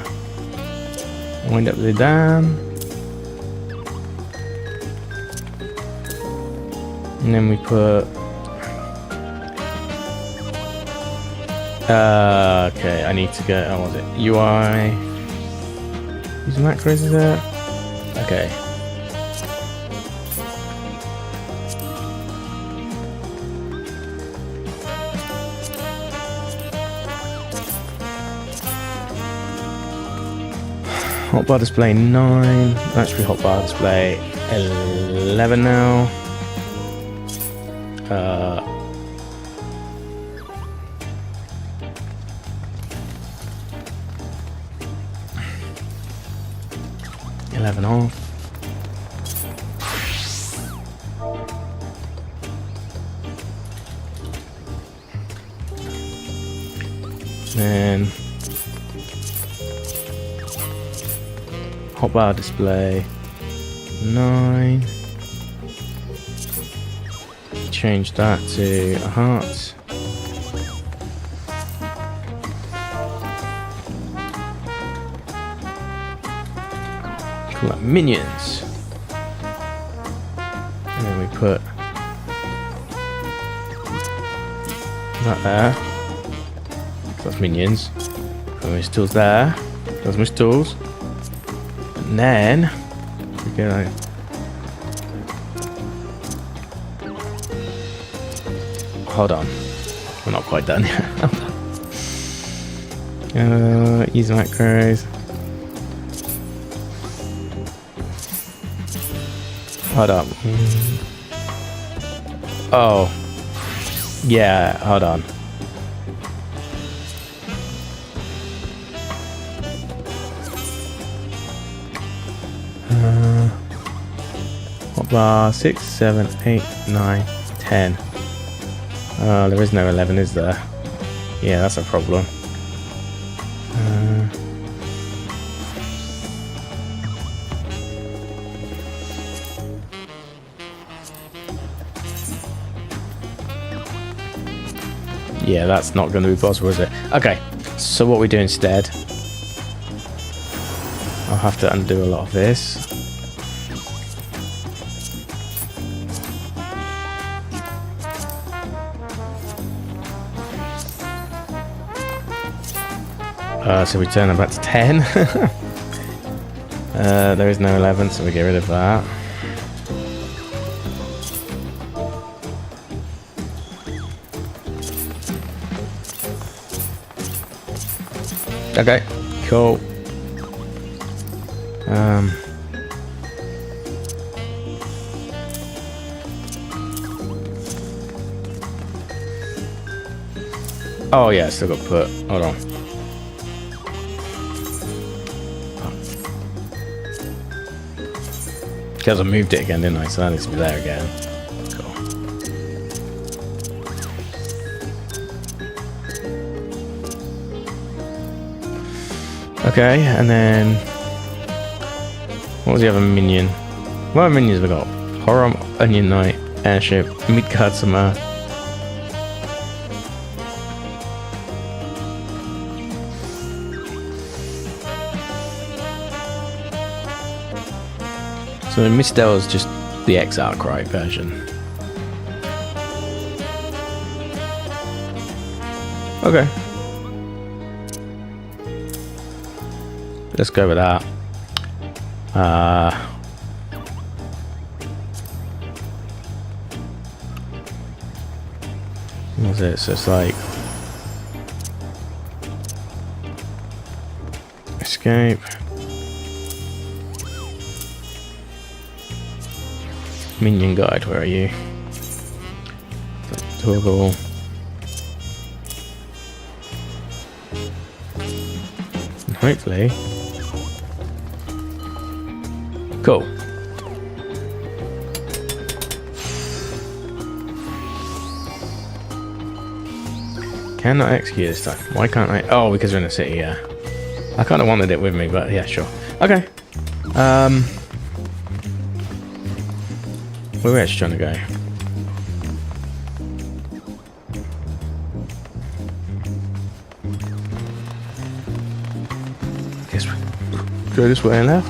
wind up the dam, and then we put okay, I need to go, oh, what was it? UI. Use macros, is it? Okay. Hotbar display 9. Actually, hotbar display 11 now. 11 off. Then hotbar display 9. Change that to a heart. Call that minions. And then we put that there. That's minions. Put my tools there. That's my tools. And then we go like, hold on, we're not quite done yet. Use macros. Hold up. Oh, yeah. Hold on. Hotbar 6, 7, 8, 9, 10. There is no 11, is there? Yeah, that's a problem. Yeah, that's not going to be possible, is it? Okay, so what we do instead, I'll have to undo a lot of this. So we turn it back to 10. There is no 11, so we get rid of that. Okay, cool. Oh yeah, still got put. Hold on. Because I moved it again, didn't I? So that needs to be there again. Cool. Okay, and then what was the other minion? What other minions have we got? Horror, Onion Knight, Airship, Midgard Summer. So Mistel is just the X-Outcry version. Okay. Let's go with that. What was it? So it's like escape. Minion guide, where are you? Toggle. And hopefully. Cool. Cannot execute this time. Why can't I? Oh, because we're in a city, yeah. I kind of wanted it with me, but yeah, sure. Okay. Where are we actually trying to go? Guess we go this way and left.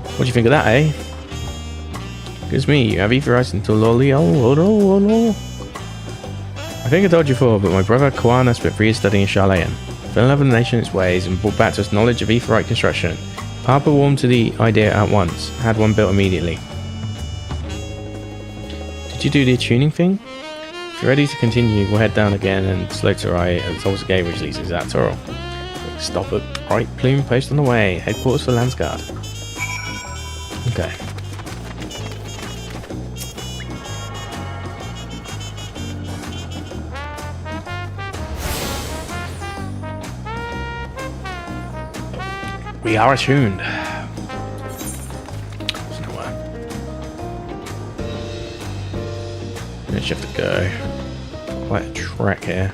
What do you think of that, eh? Goes me, you have authorized until lolly. Oh no. I think I told you before, but my brother Kwana spent 3 years studying in Charlayan. Fell in love with the nation and its ways and brought back to us knowledge of aetheryte construction. Papa warmed to the idea at once. Had one built immediately. Did you do the tuning thing? If you're ready to continue, we'll head down again and slow to right at the Tulsa Gate, which leads to Zatoril. Stop at Bright Plume Post on the way. Headquarters for Landsguard. Okay. We are attuned. There's nowhere. We actually have to go quite a trek here.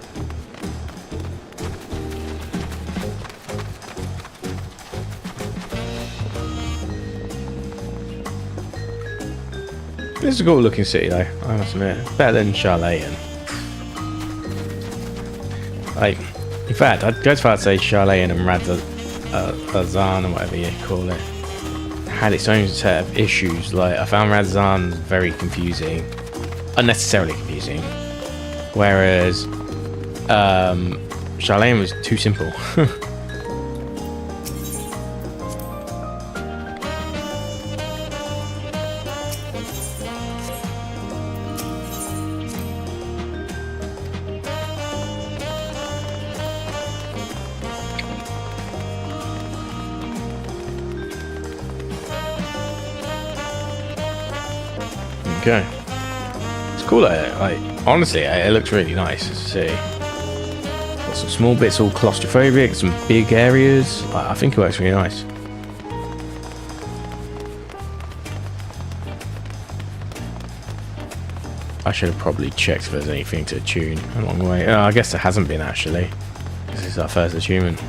This is a cool looking city though, I must admit. Better than Charlayan. Like, in fact, I'd go as far to say Charlayan and Radzan, or whatever you call it, had its own set of issues. Like, I found Radzan very confusing. Unnecessarily confusing. Whereas, Charlayan was too simple. Okay. It's cool, like, honestly, it looks really nice to see. Got some small bits all claustrophobic, some big areas. I think it works really nice. I should have probably checked if there's anything to attune along the way. I guess there hasn't been actually. This is our first attunement.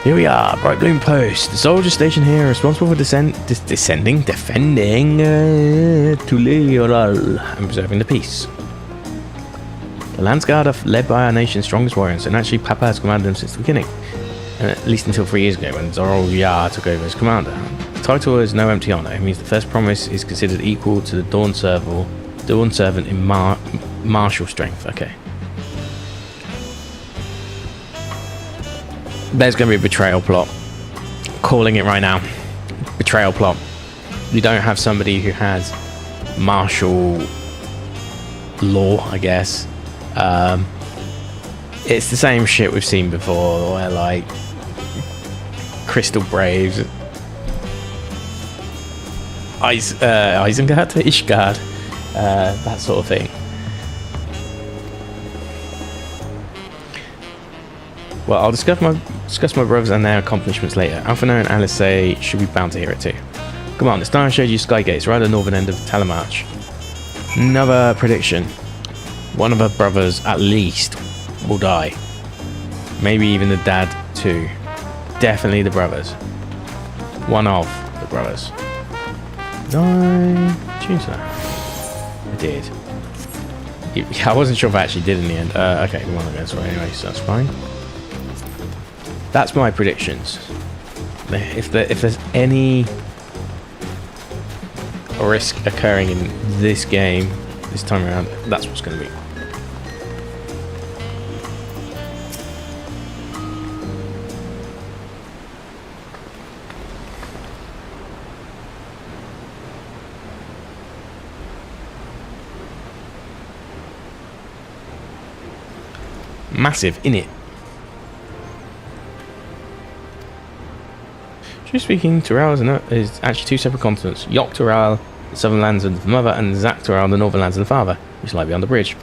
Here we are, Bright Bloom Post. The soldier station here responsible for defending Tulioral and preserving the peace. The Lance Guard are led by our nation's strongest warriors, and actually Papa has commanded them since the beginning, at least until 3 years ago when Zorol took over as commander. The title is no empty honour. It means the first promise is considered equal to the Dawn Servant in martial strength. Okay. There's going to be a betrayal plot. Calling it right now. Betrayal plot. We don't have somebody who has martial law, I guess. It's the same shit we've seen before, where like Crystal Braves, Isengard, Ishgard, that sort of thing. Well, I'll discuss my brothers and their accomplishments later. Alphino and Alice say should be bound to hear it too. Come on, it's time I showed you Skygates, right at the northern end of Talamarch. Another prediction. One of her brothers, at least, will die. Maybe even the dad too. Definitely the brothers. One of the brothers. Did I choose that? I did. Yeah, I wasn't sure if I actually did in the end. Okay, the one I guess right anyway, so that's fine. That's my predictions. If there's any risk occurring in this game this time around, that's what's going to be. Massive, innit? Truly speaking, Tural is actually two separate continents. Yok Tural, the southern lands of the mother, and Zak Tural, the northern lands of the father, which lie beyond the bridge.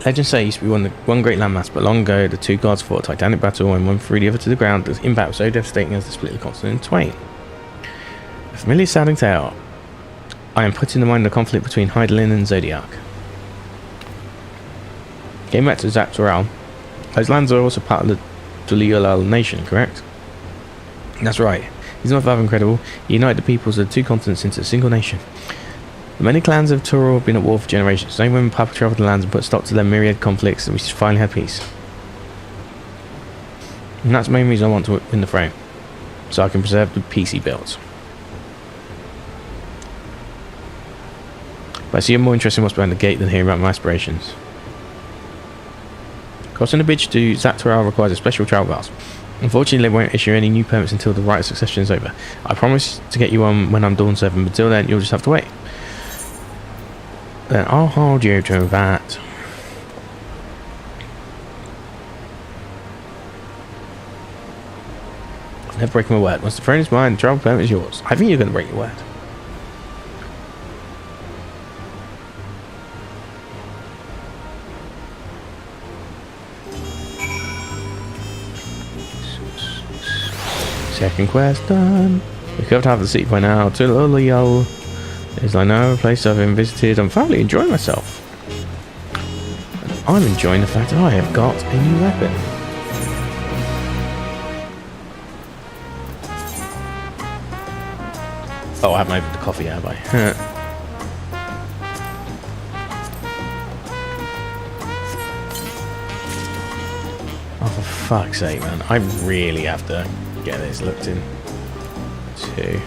Legends say it used to be one great landmass, but long ago the two gods fought a titanic battle and one threw the other to the ground. The impact was so devastating as to split the continent in twain. A familiar sounding tale. I am put in the mind of the conflict between Hydaelyn and Zodiac. Getting back to Zak Tural, those lands are also part of the Tuliolal nation, correct? That's right. He's not father incredible. He united the peoples of the two continents into a single nation. The many clans of Tural have been at war for generations. Only when Papa travelled the lands and put a stop to their myriad conflicts that we finally had peace. And that's the main reason I want to win the frame. So I can preserve the peace he built. But I see you're more interested in what's behind the gate than hearing about my aspirations. Crossing the bridge to Zak Tural requires a special travel pass. Unfortunately, they won't issue any new permits until the right of succession is over. I promise to get you on when I'm Dawn Servant, but until then, you'll just have to wait. Then I'll hold you to that. Never breaking my word. Once the throne is mine, the travel permit is yours. I think you're going to break your word. Second quest done. We covered half the city by now. Tulolial is I know a place I've been visited. I'm thoroughly enjoying myself. And I'm enjoying the fact that I have got a new weapon. Oh, I haven't opened the coffee, have I? Oh, for fuck's sake, man. I really have to get this looked in too.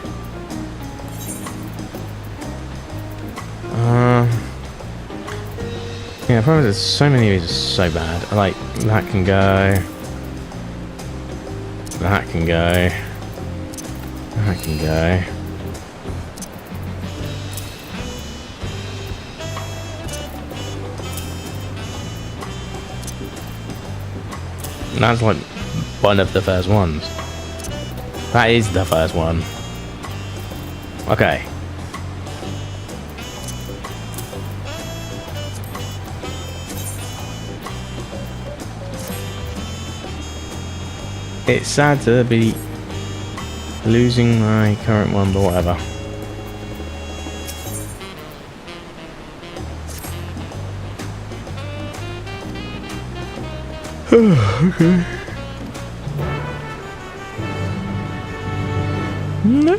Yeah, probably there's so many of these are so bad. I like that can go. That can go. That can go. And that's like one of the first ones. That is the first one. Okay. It's sad to be losing my current one, but whatever. Okay. No.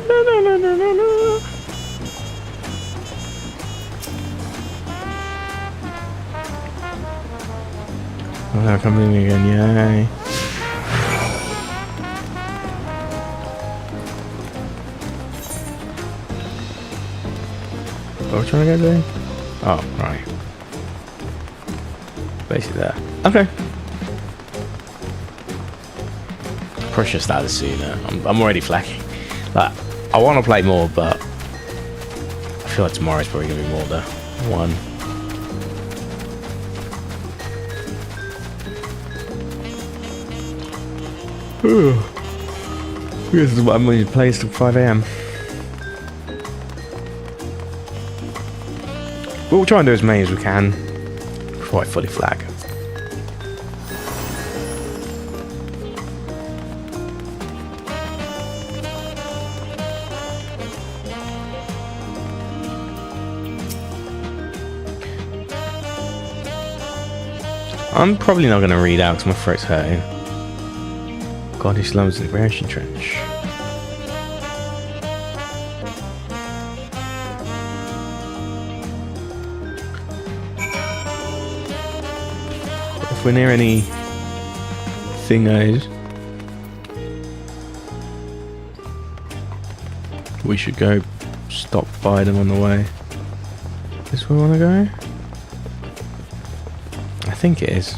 Oh, they're coming in again, yay. What are we trying to go there? Oh, right. Basically there. Okay. Probably should start this sooner. I'm already flagging. Like, I want to play more, but I feel like tomorrow's probably going to be more the one. This is what I'm going to play till 5 AM. We'll try and do as many as we can before I fully flag. I'm probably not going to read out because my throat's hurting. God, he slums in the ration trench. If we're near any thingos, we should go stop by them on the way. This where we want to go? I think it is.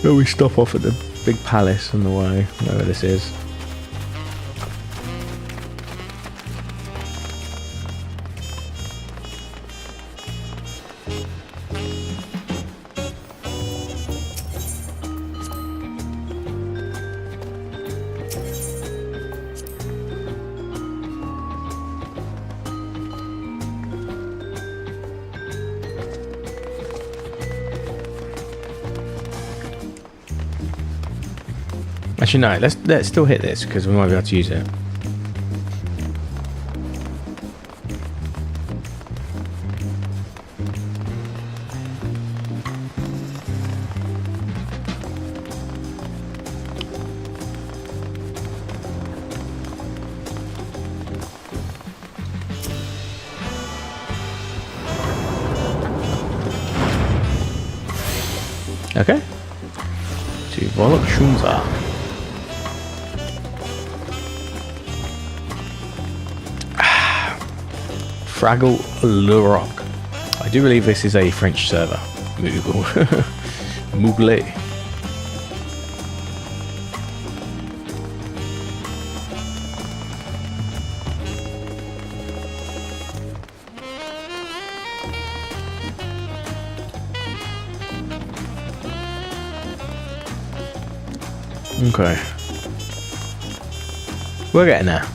Where we stop off at the big palace on the way, wherever this is. Actually, no. Let's still hit this because we might be able to use it. Okay. To Volokshunza. Fraggle Le Rock. I do believe this is a French server. Moogle. Moogle. Okay. We're getting there.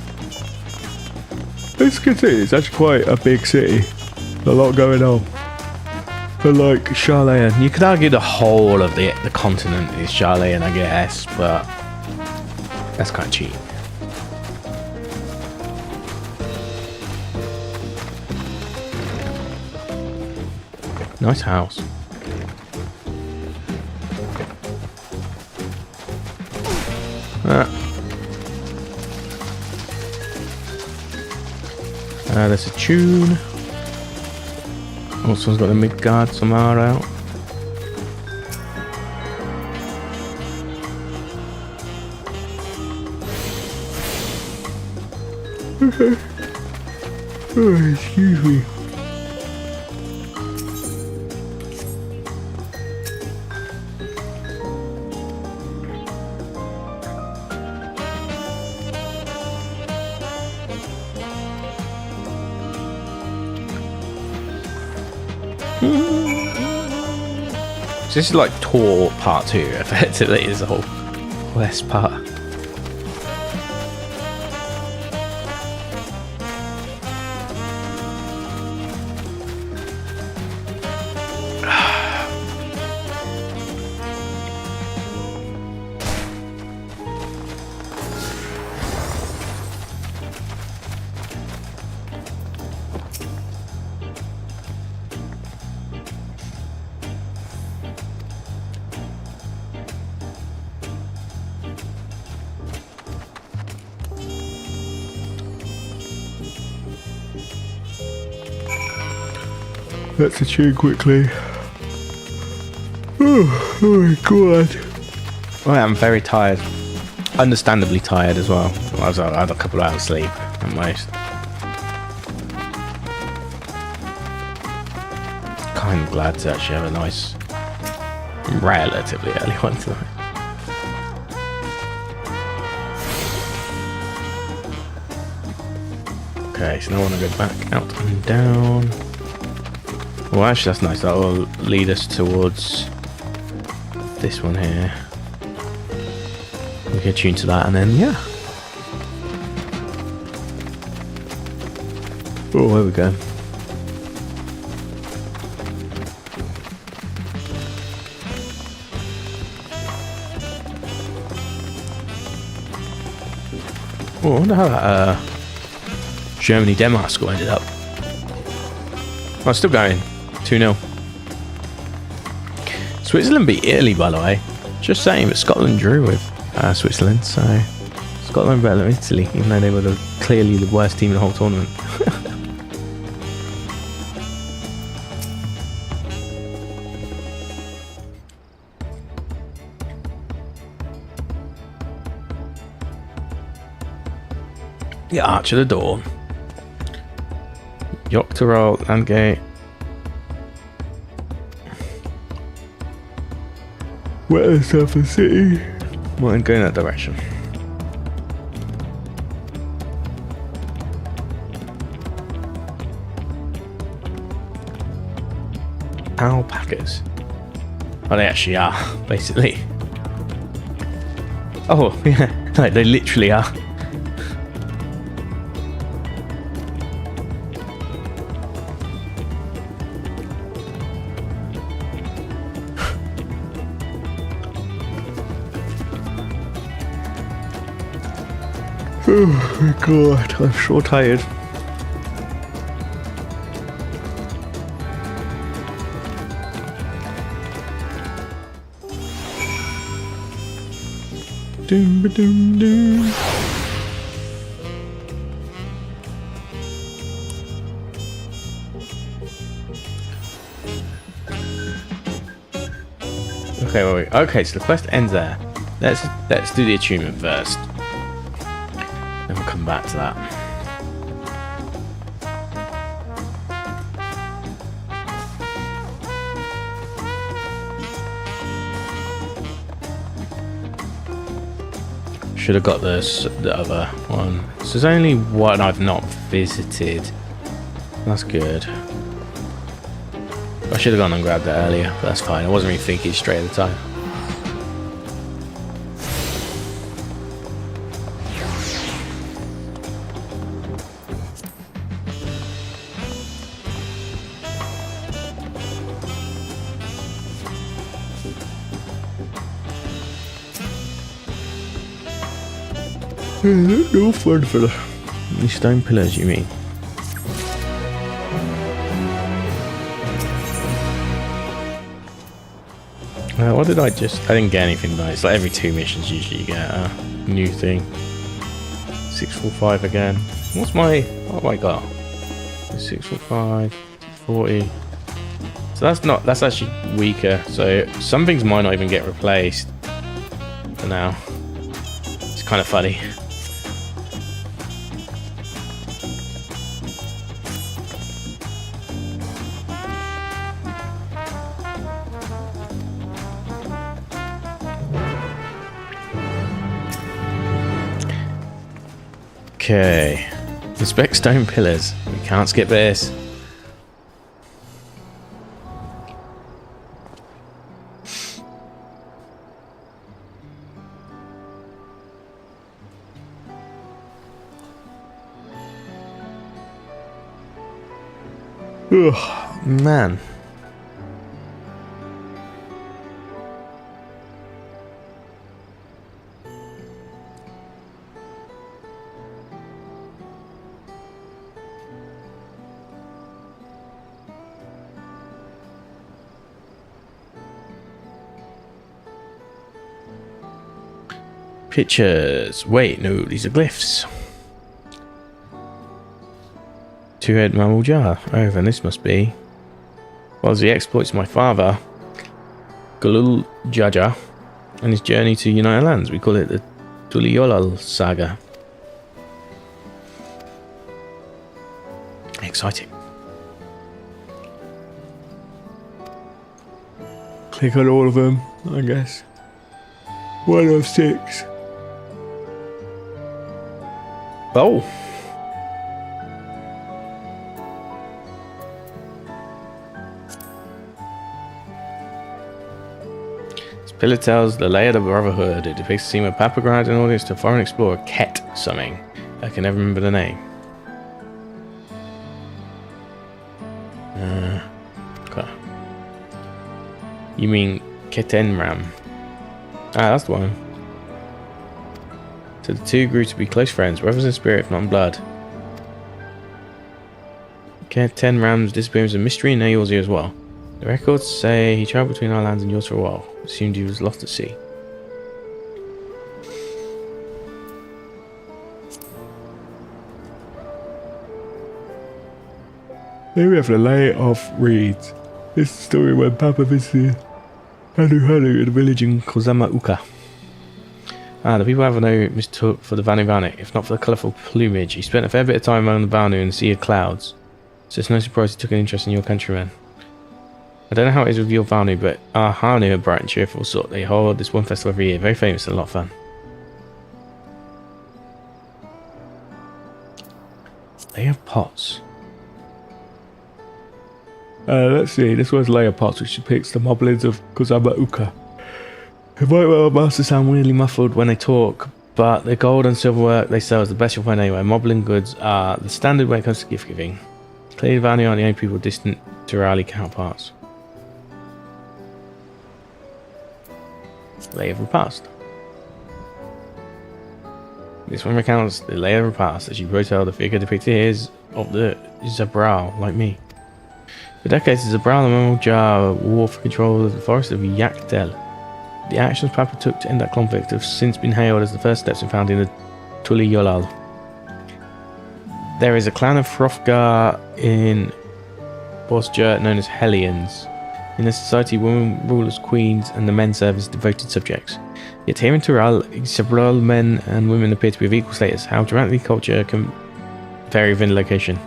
It's good city. It's actually quite a big city. A lot going on. But like Charlayan, you could argue the whole of the continent is Charlayan, I guess, but that's kind of cheap. Nice house. There's a tune. Also, has got the Midgard Samara out. Okay. Oh, excuse me. So this is like tour part 2, effectively, is the whole quest part. Let's tune quickly. Oh my god. I am very tired. Understandably tired as well. I had a couple of hours sleep at most. Kind of glad to actually have a nice, relatively early one tonight. Okay, so now I want to go back out and down. Well, actually, that's nice. That will lead us towards this one here. We can tune to that, and then yeah. Oh, there we go. Oh, I wonder how that Germany-Denmark score ended up. Oh, it's still going. 2-0. Switzerland beat Italy, by the way. Just saying, but Scotland drew with Switzerland, so Scotland better than Italy, even though they were clearly the worst team in the whole tournament. The Arch of the Dawn. Yoctorol, Landgate. Where is Surfer City? Well, I'm going that direction. Alpacas. Oh, they actually are, basically. Oh, yeah. Like, they literally are. Oh my god, I'm so tired. Doom ba doom doom. Okay, wait. Okay, so the quest ends there. Let's do the attunement first. Then we'll come back to that. Should have got the other one. So there's only one I've not visited. That's good. I should have gone and grabbed it earlier, but that's fine. I wasn't really thinking straight at the time. No fun for the stone pillars, you mean? What did I didn't get anything nice. Like every 2 missions usually you get a new thing. 645 again. What have I got? 645, 40. So that's actually weaker. So some things might not even get replaced for now. It's kind of funny. Okay, inspect stone pillars. We can't skip this. Ugh, man. Pictures. Wait, no, these are glyphs. Two-head mammal jar. Oh, then this must be. Well, the exploits of my father, Gulul Jaja, and his journey to United Lands. We call it the Tuliolal saga. Exciting. Click on all of them, I guess. 1 of 6. Oh. This pillar tells the lay of the Brotherhood. It depicts a scene where Papa granted an audience to a foreign explorer, Ket something. I can never remember the name. Okay. You mean Ketenram? Ah, that's the one. So the two grew to be close friends, brothers in spirit, if not in blood. Ketenram's disappearance is a mystery, and now yours here as well. The records say he travelled between our lands and yours for a while. Assumed he was lost at sea. Here we have the lay of reeds. This is the story when Papa visited Hanu in the village in Kozama Uka. The people have no mistook for the Vanu Vanu, if not for the colourful plumage. He spent a fair bit of time among the Vanu and the Sea of Clouds, so it's no surprise he took an interest in your countrymen. I don't know how it is with your Vanu, but our Hanu are bright and cheerful sort. They hold this one festival every year, very famous and a lot of fun. They have pots. Let's see, this one's layer pots, which depicts the moblins of Kozama Uka. They might well master sound weirdly muffled when they talk, but the gold and silver work they sell is the best you'll find anywhere. Moblin goods are the standard when it comes to gift giving. Clearly, the Vanu aren't the only people distant to Raleigh counterparts. Lay of Repast. This one recounts the Lay of Repast. As you foretell, the figure depicted here is of the Zabral, like me. For decades, the Zabral and Mammal Jar war for control of the forest of Yaktel. The actions Papa took to end that conflict have since been hailed as the first steps in founding the Tuli Yolal. There is a clan of Hrothgar in Bosger known as Hellions. In this society, women rule as queens and the men serve as devoted subjects. Yet here in Tural, several men and women appear to be of equal status. How dramatically culture can vary within location.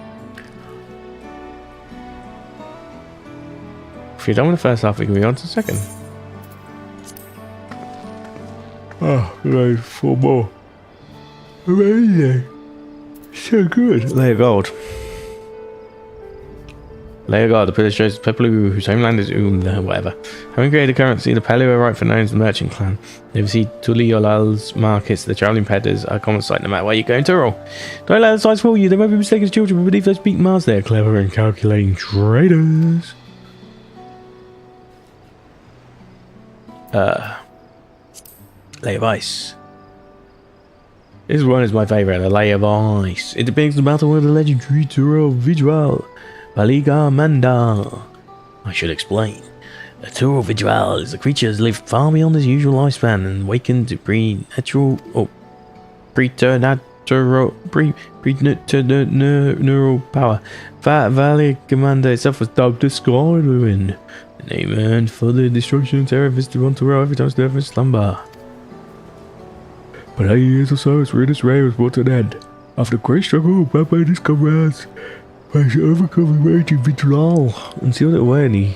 If you're done with the first half, we can move on to the second. Oh, right, 4 more. Amazing. So good. Lay of Gold. Lay of Gold, the pillar shows Pepelu, whose homeland is whatever. Having created a currency, the Pelu are rightfully known as the merchant clan. They oversee Tuliolal's markets, the travelling peddlers are a common sight no matter where you go in Tyrol. Don't let the size fool you, they won't be mistaken as children, but believe those beak Mars, they are clever and calculating traders. Lay of Ice. This one is my favourite, the Lay of Ice. It depicts the battle with the legendary Turo Visual, Valiga Manda. I should explain. A Turo Visual is a creature that has lived far beyond his usual lifespan and awakened to preternatural power. Valiga Manda itself was dubbed the Skyruin, the name earned for the destruction and terror visited on Turo every time it's there for slumber. But 8 years or so, its weirdest reign was brought to an end. After a great struggle, Papa and his comrades managed to overcome the raging Vitral and sealed it away in the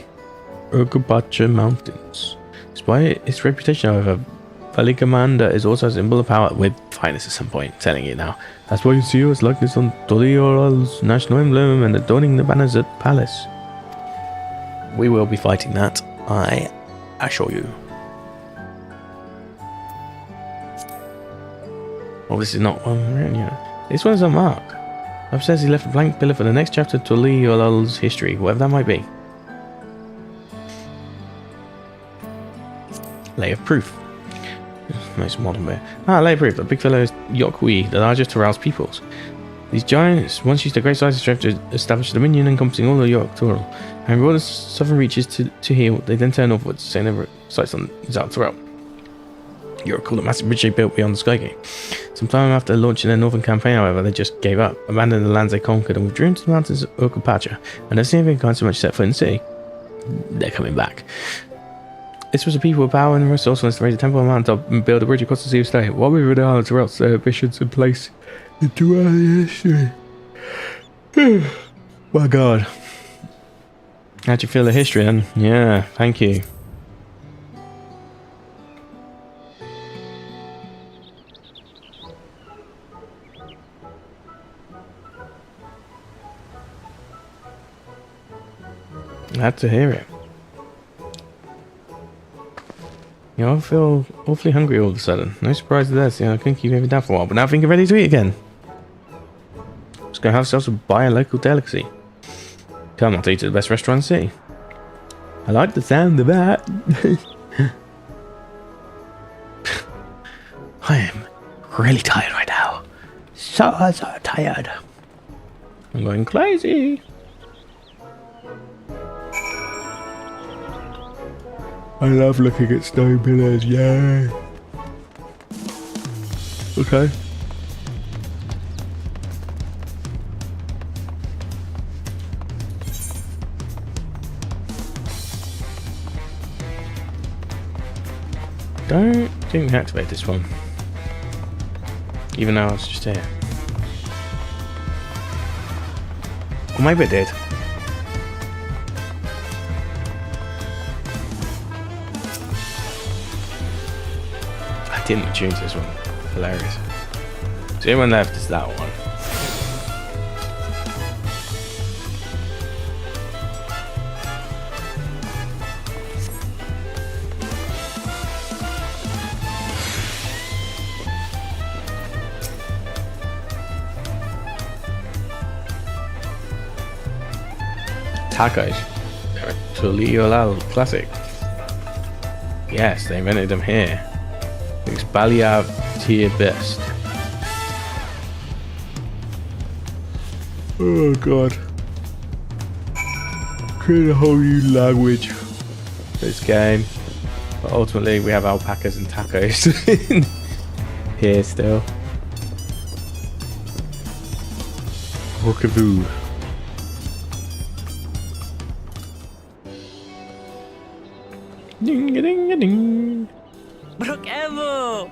Urgabacha Mountains. Despite its reputation, however, Valigamanda is also a symbol of power. We'll find this at some point, telling you now. That's why you see its likeness on Tolioral's national emblem and adorning the banners at the palace. We will be fighting that, I assure you. Oh, this is not one. Yeah. This one's a mark. Upstairs he left a blank pillar for the next chapter to Tuliol's history, whatever that might be. Lay of proof. Most modern bit. Lay of proof. The big fellow is Yokwi, the largest of Tural's peoples. These giants once used their great size and strength to establish a dominion encompassing all of York Tural. And brought the southern reaches to heal, they then turned northwards, saying their sights on Tural. York called a massive bridge they built beyond the Sky Gate. Sometime after launching their northern campaign, however, they just gave up, abandoned the lands they conquered, and withdrew into the mountains of Urkapacha, and never seen anything kind so much set foot in the city. They're coming back. This was a people with power and resourcefulness to raise a temple on the mountaintop and build a bridge across the sea of Stay. While we were there, or else their ambitions in place into our history. My God. How'd you feel the history then? Yeah, thank you. Glad to hear it. You know, I feel awfully hungry all of a sudden. No surprise to this. I couldn't keep everything down for a while, but now I think I'm ready to eat again. Just gonna have ourselves to buy a local delicacy. Come, I'll take you to the best restaurant in the city. I like the sound of that. I am really tired right now. So tired. I'm going crazy. I love looking at stone pillars, yeah. Okay. Don't think we activate this one. Even though I was just here. Or maybe I did. I didn't choose this one. Hilarious. So the only one left is that one. Tacos. They're a Tuliolal classic. Yes, they invented them here. Expaliab tier best. Oh god. Create a whole new language for this game. But ultimately we have alpacas and tacos here still. Rookaboo. Ding a ding a ding. Brook Evo!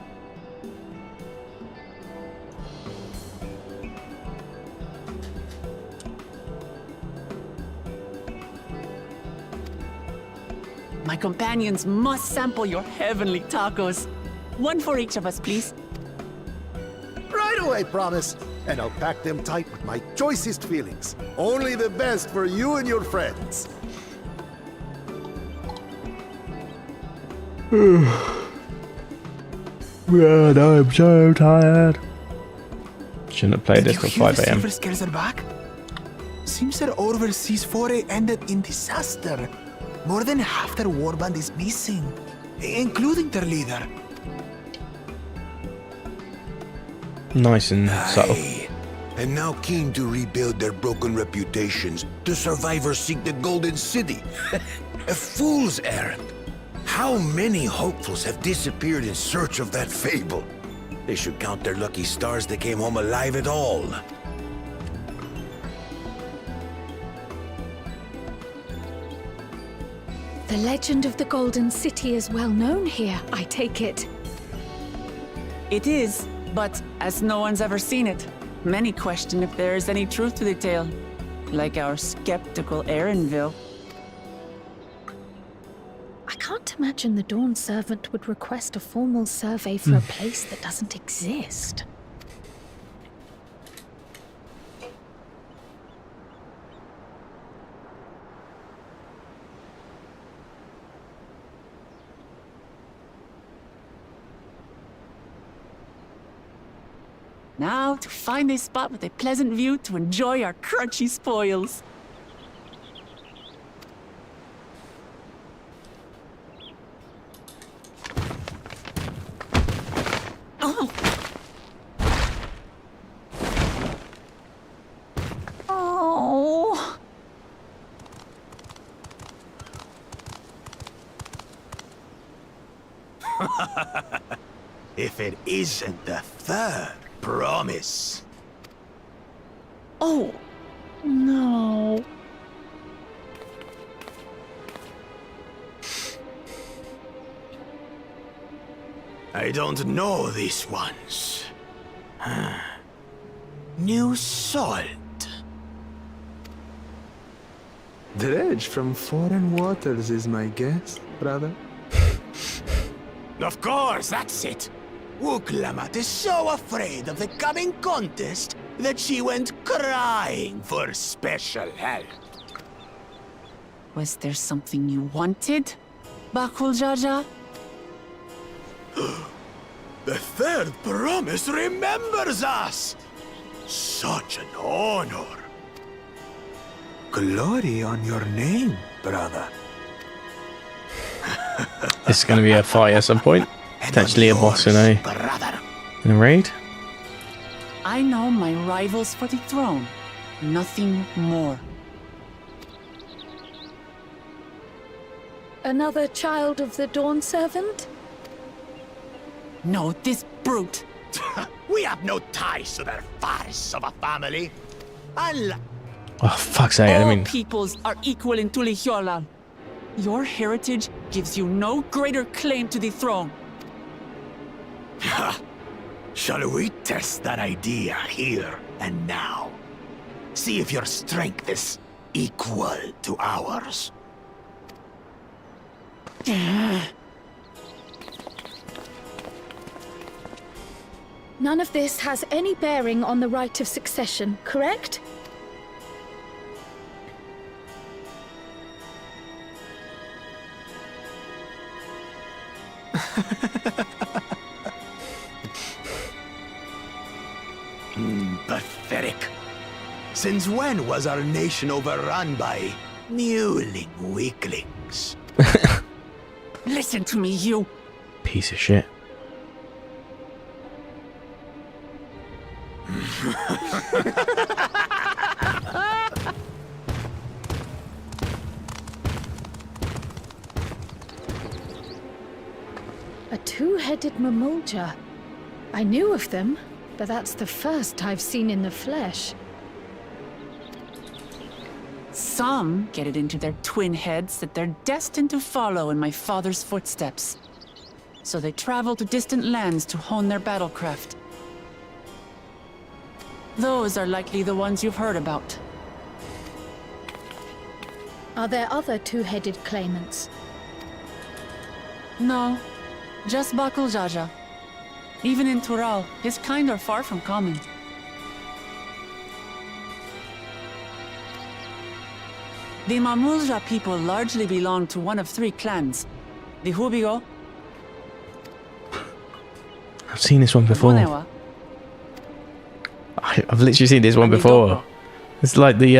My companions must sample your heavenly tacos. One for each of us, please. Right away, promise. And I'll pack them tight with my choicest feelings. Only the best for you and your friends. God, I'm so tired. Shouldn't have played this till 5 AM. The scares are back? Seems their overseas foray ended in disaster. More than half their warband is missing, including their leader. Nice and subtle. And now keen to rebuild their broken reputations, the survivors seek the Golden City. A fool's errand. How many hopefuls have disappeared in search of that fable? They should count their lucky stars they came home alive at all. The legend of the Golden City is well known here, I take it. It is, but as no one's ever seen it, many question if there is any truth to the tale. Like our skeptical Erinville. I can't imagine the Dawn Servant would request a formal survey for a place that doesn't exist. Now to find a spot with a pleasant view to enjoy our crunchy spoils. Oh. Oh. If it isn't the third promise. Oh, no. I don't know these ones. New salt. Dredge from foreign waters is my guess, brother. Of course, that's it. Wuklamat is so afraid of the coming contest that she went crying for special help. Was there something you wanted, Bakul Jaja? The third promise remembers us! Such an honor. Glory on your name, brother. This is going to be a fight at some point. Potentially a boss in a raid. I know my rivals for the throne. Nothing more. Another child of the Dawn Servant? No, this brute. We have no ties to their farce of a family. Oh, fuck's sake, I All mean... peoples are equal in Tulihiolan. Your heritage gives you no greater claim to the throne. Shall we test that idea here and now? See if your strength is equal to ours. None of this has any bearing on the right of succession, correct? Pathetic. Since when was our nation overrun by mewling weaklings? Listen to me, you. Piece of shit. A two-headed Mamulja. I knew of them, but that's the first I've seen in the flesh. Some get it into their twin heads that they're destined to follow in my father's footsteps. So they travel to distant lands to hone their battlecraft. Those are likely the ones you've heard about. Are there other two-headed claimants? No, just Bakul Jaja. Even in Tural, his kind are far from common. The Mamulja people largely belong to one of three clans. The Hubigo. I've seen this one before. Bunewa, I've literally seen this one and the before. Doko. It's like the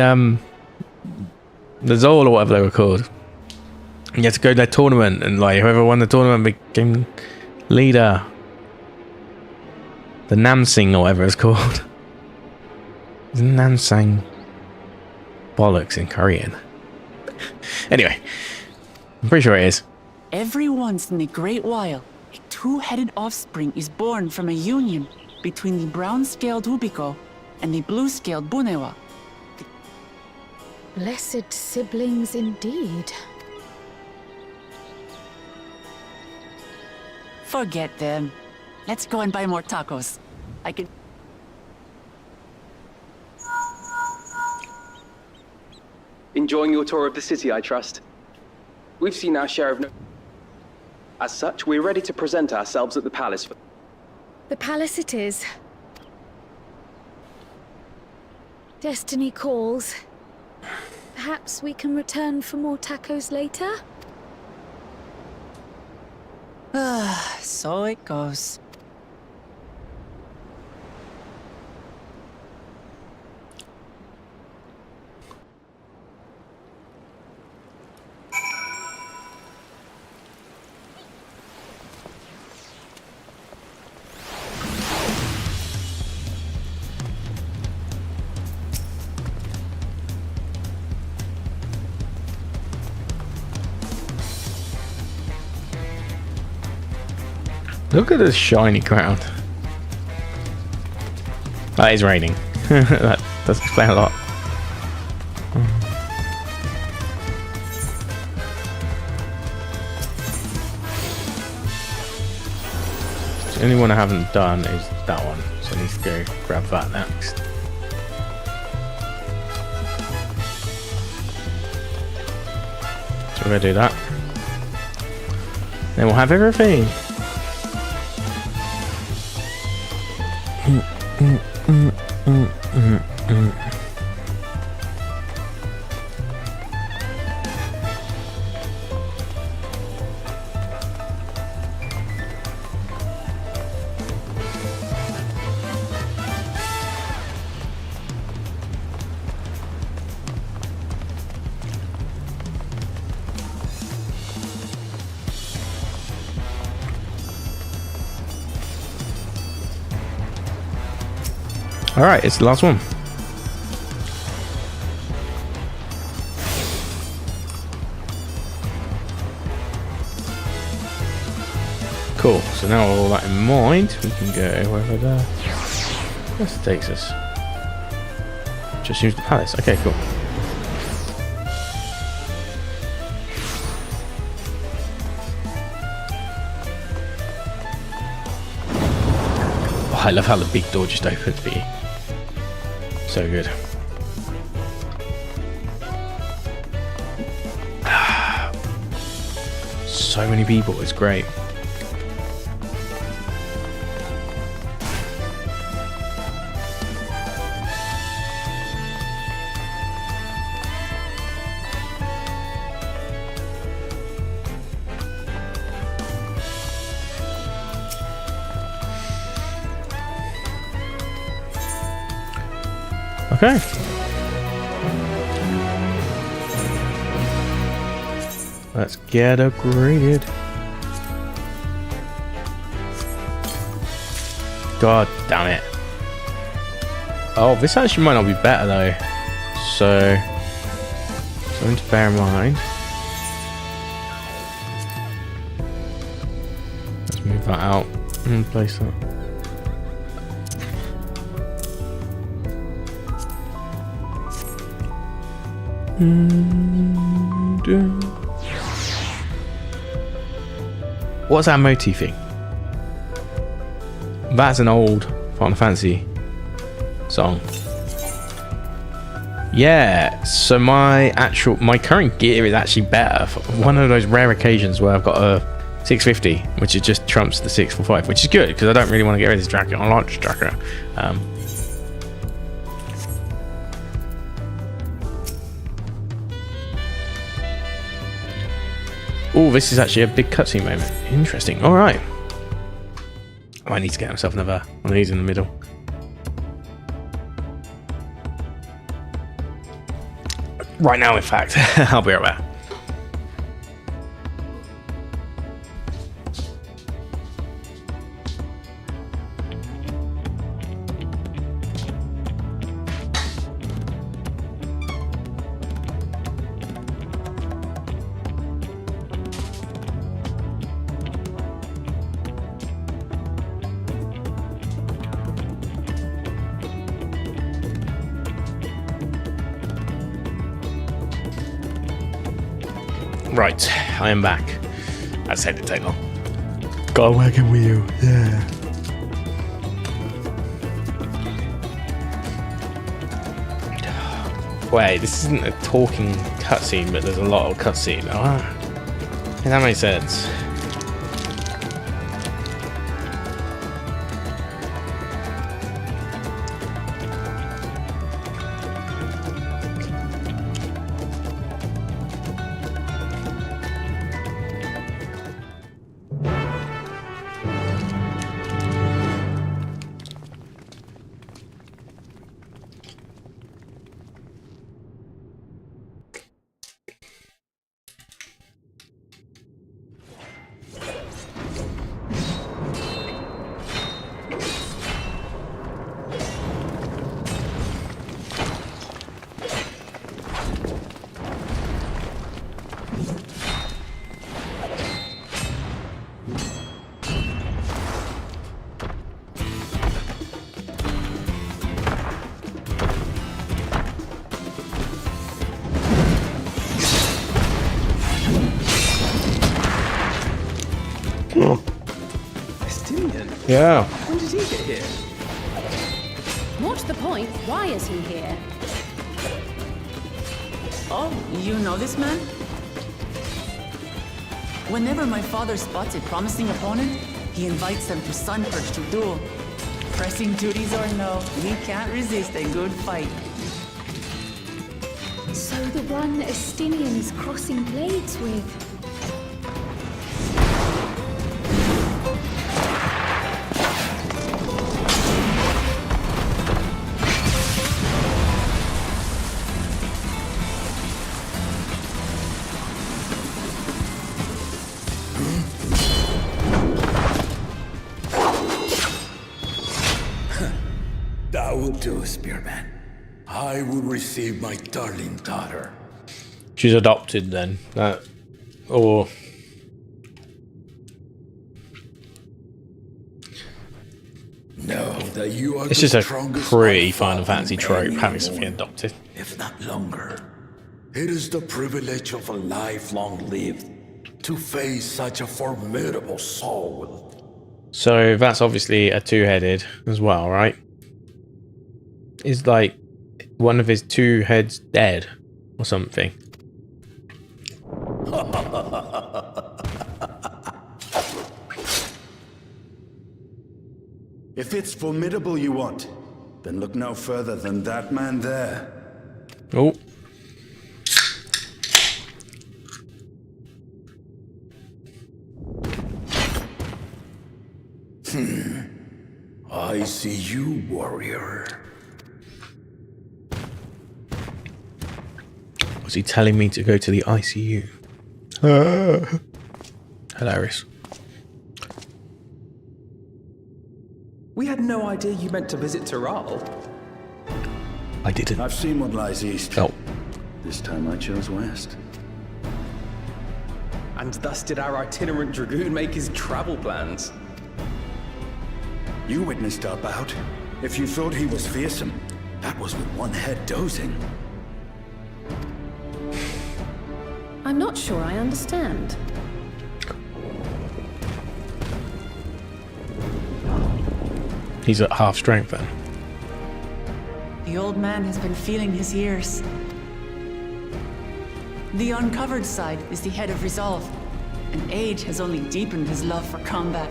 Zol or whatever they were called. You had to go to their tournament, and like whoever won the tournament became leader. The Namsing or whatever it's called. Namsang. Bollocks in Korean. Anyway, I'm pretty sure it is. Every once in a great while, a two-headed offspring is born from a union between the brown-scaled Hubiko and the blue-scaled Bunewa. Blessed siblings indeed. Forget them. Let's go and buy more tacos. I can... Enjoying your tour of the city, I trust. We've seen our share of... As such, we're ready to present ourselves at the palace. The palace it is. Destiny calls. Perhaps we can return for more tacos later? So it goes. Look at this shiny ground. Oh, it's raining. That does explain a lot. The only one I haven't done is that one, so I need to go grab that next. So we're gonna do that. Then we'll have everything. Alright, it's the last one. Cool, so now with all that in mind, we can go wherever this takes us. Just use the palace. Okay, cool. Oh, I love how the big door just opens for you. So good. So many people, it's great. Okay. Let's get upgraded. God damn it. Oh, this actually might not be better though. So, something to bear in mind. Let's move that out and place that. What's that motifing? That's an old Final Fantasy song. Yeah, so my current gear is actually better. For one of those rare occasions where I've got a 650, which is just trumps the 645, which is good because I don't really want to get rid of this tracker. I like this tracker. Oh, this is actually a big cutscene moment. Interesting. All right. Oh, I need to get myself another one of these in the middle. Right now, in fact. I'll be right back. Right, I am back. I said it'd take long. Got a wagon wheel, yeah. Wait, this isn't a talking cutscene, but there's a lot of cutscene. Ah, yeah, that makes sense. Yeah. When did he get here? More to the point, why is he here? Oh, you know this man? Whenever my father spots a promising opponent, he invites them to Sunperch to duel. Pressing duties or no, we can't resist a good fight. So the one Estinian's crossing blades with. That will do, Spearman. I will receive my darling daughter. She's adopted then. Or Know that you are it's the just a strongest pretty alpha Final Fantasy in trope any having something war, adopted. if not longer. It is the privilege of a life long lived to face such a formidable soul. So that's obviously a two-headed as well, right? Is like one of his two heads dead or something? If it's formidable you want, then look no further than that man there. Oh. I see you, warrior. Was he telling me to go to the ICU? Hilarious. We had no idea you meant to visit Tural. I didn't. I've seen what lies east. Oh. This time I chose west. And thus did our itinerant dragoon make his travel plans. You witnessed our bout. If you thought he was fearsome, that was with one head dozing. I'm not sure I understand. He's at half strength then. The old man has been feeling his years. The uncovered side is the head of resolve, and age has only deepened his love for combat.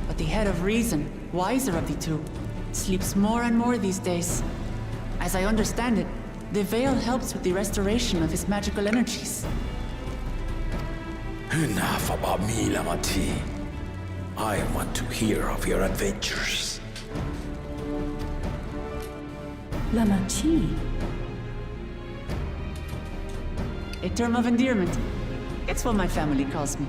But the head of reason, wiser of the two, sleeps more and more these days. As I understand it, the veil helps with the restoration of his magical energies. Enough about me, Lamati. I want to hear of your adventures. Lamati. A term of endearment. It's what my family calls me.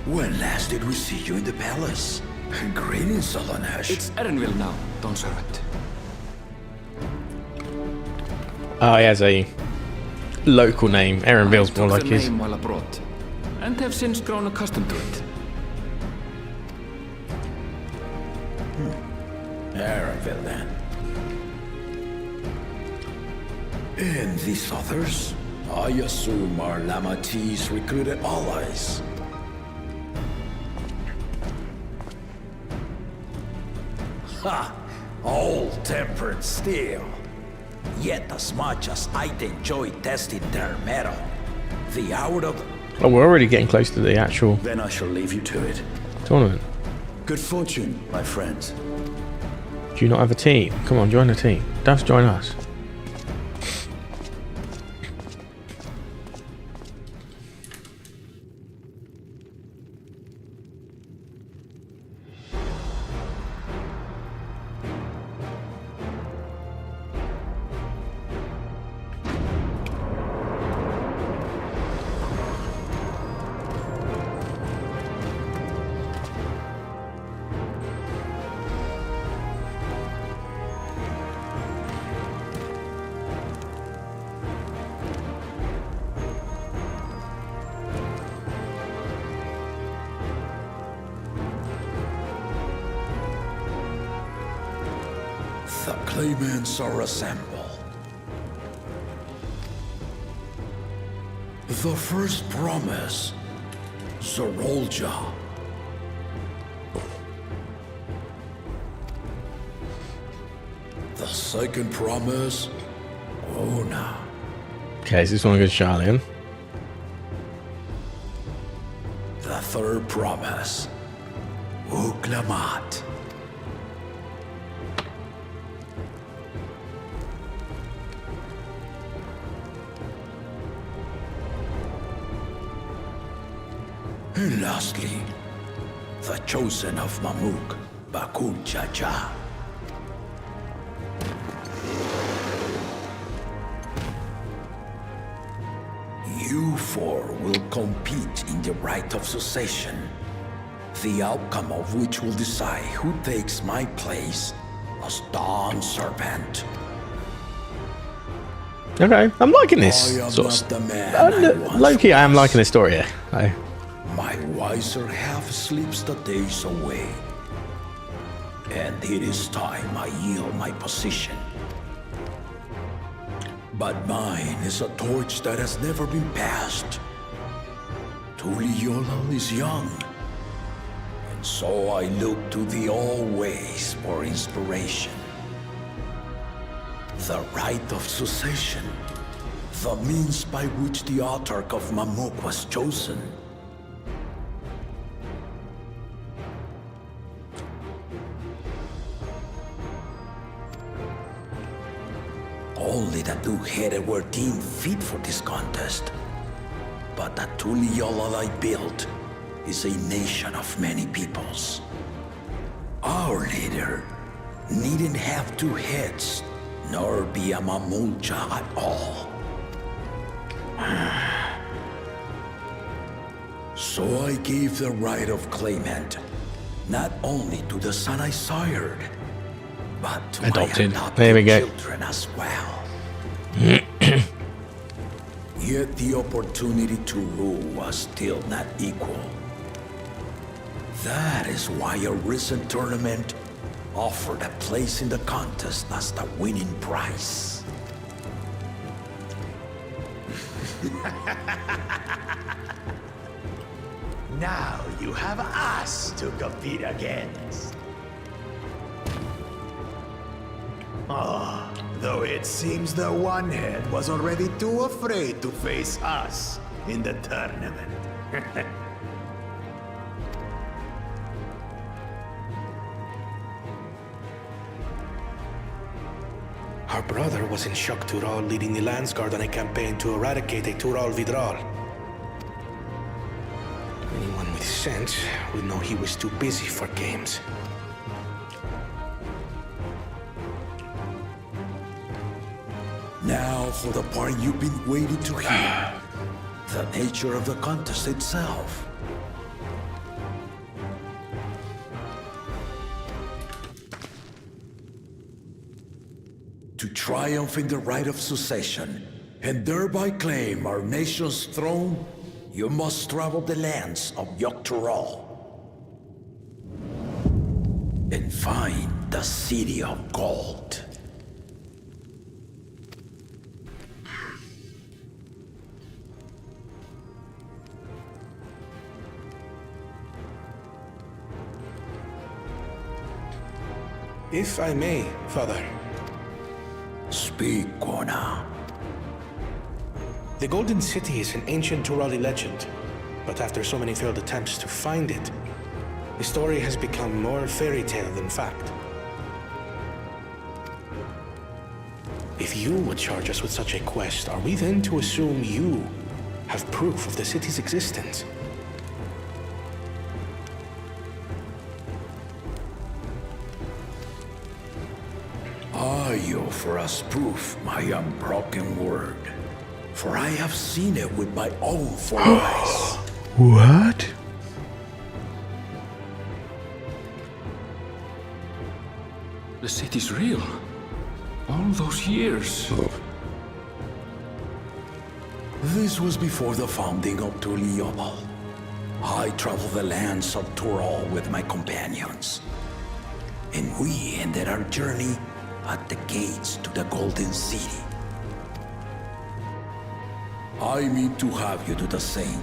When last did we see you in the palace? Greetings, Solonesh. It's Erenville now, Dawnservant. Oh, he has a local name. Erenville's more like the his. name while abroad, and have since grown accustomed to it. Erenville, then. And these others? I assume are Lamati's recruited allies. Ha! Old-tempered still. Yet as much as I'd enjoy testing their metal, the hour of... Oh, we're already getting close to the actual Then I shall leave you to it. tournament. Good fortune, my friends. Do you not have a team? Come on, join the team. Just join us. The claimants are assembled. The first promise, Zorolja. The second promise, Ona. Okay, so this one goes Charlie. The third promise, Uklamat. And lastly, the chosen of Mamuk, Bakul Chacha. You four will compete in the rite of succession, the outcome of which will decide who takes my place as Dawn Servant. Okay, I'm liking this sort of. Low-key, I am liking this story here. My wiser half sleeps the days away, and it is time I yield my position. But mine is a torch that has never been passed. Tuliyola is young, and so I look to the always for inspiration. The rite of succession, the means by which the autarch of Mamuk was chosen. Only the two-headed were deemed fit for this contest. But the Tuliyola I built is a nation of many peoples. Our leader needn't have two heads, nor be a Mamulcha at all. So I gave the right of claimant, not only to the son I sired, but to adopted. my There we go. children as well. Yet the opportunity to rule was still not equal. That is why a recent tournament offered a place in the contest as the winning prize. Now you have us to compete against. Though it seems the one-head was already too afraid to face us in the tournament. Our brother was in shock Tural leading the Landsguard on a campaign to eradicate a Tural Vidral. Anyone with sense would know he was too busy for games. Now for the part you've been waiting to hear. The nature of the contest itself. To triumph in the rite of succession, and thereby claim our nation's throne, you must travel the lands of Yogg-Tural and find the City of Gold. If I may, Father. Speak, Kona. The Golden City is an ancient Turali legend, but after so many failed attempts to find it, the story has become more fairy tale than fact. If you would charge us with such a quest, are we then to assume you have proof of the city's existence? I offer us proof, my unbroken word. For I have seen it with my own four eyes. What? The city's real. All those years. This was before the founding of Tuliyola. I traveled the lands of Tural with my companions. And we ended our journey at the gates to the Golden City. I need to have you do the same.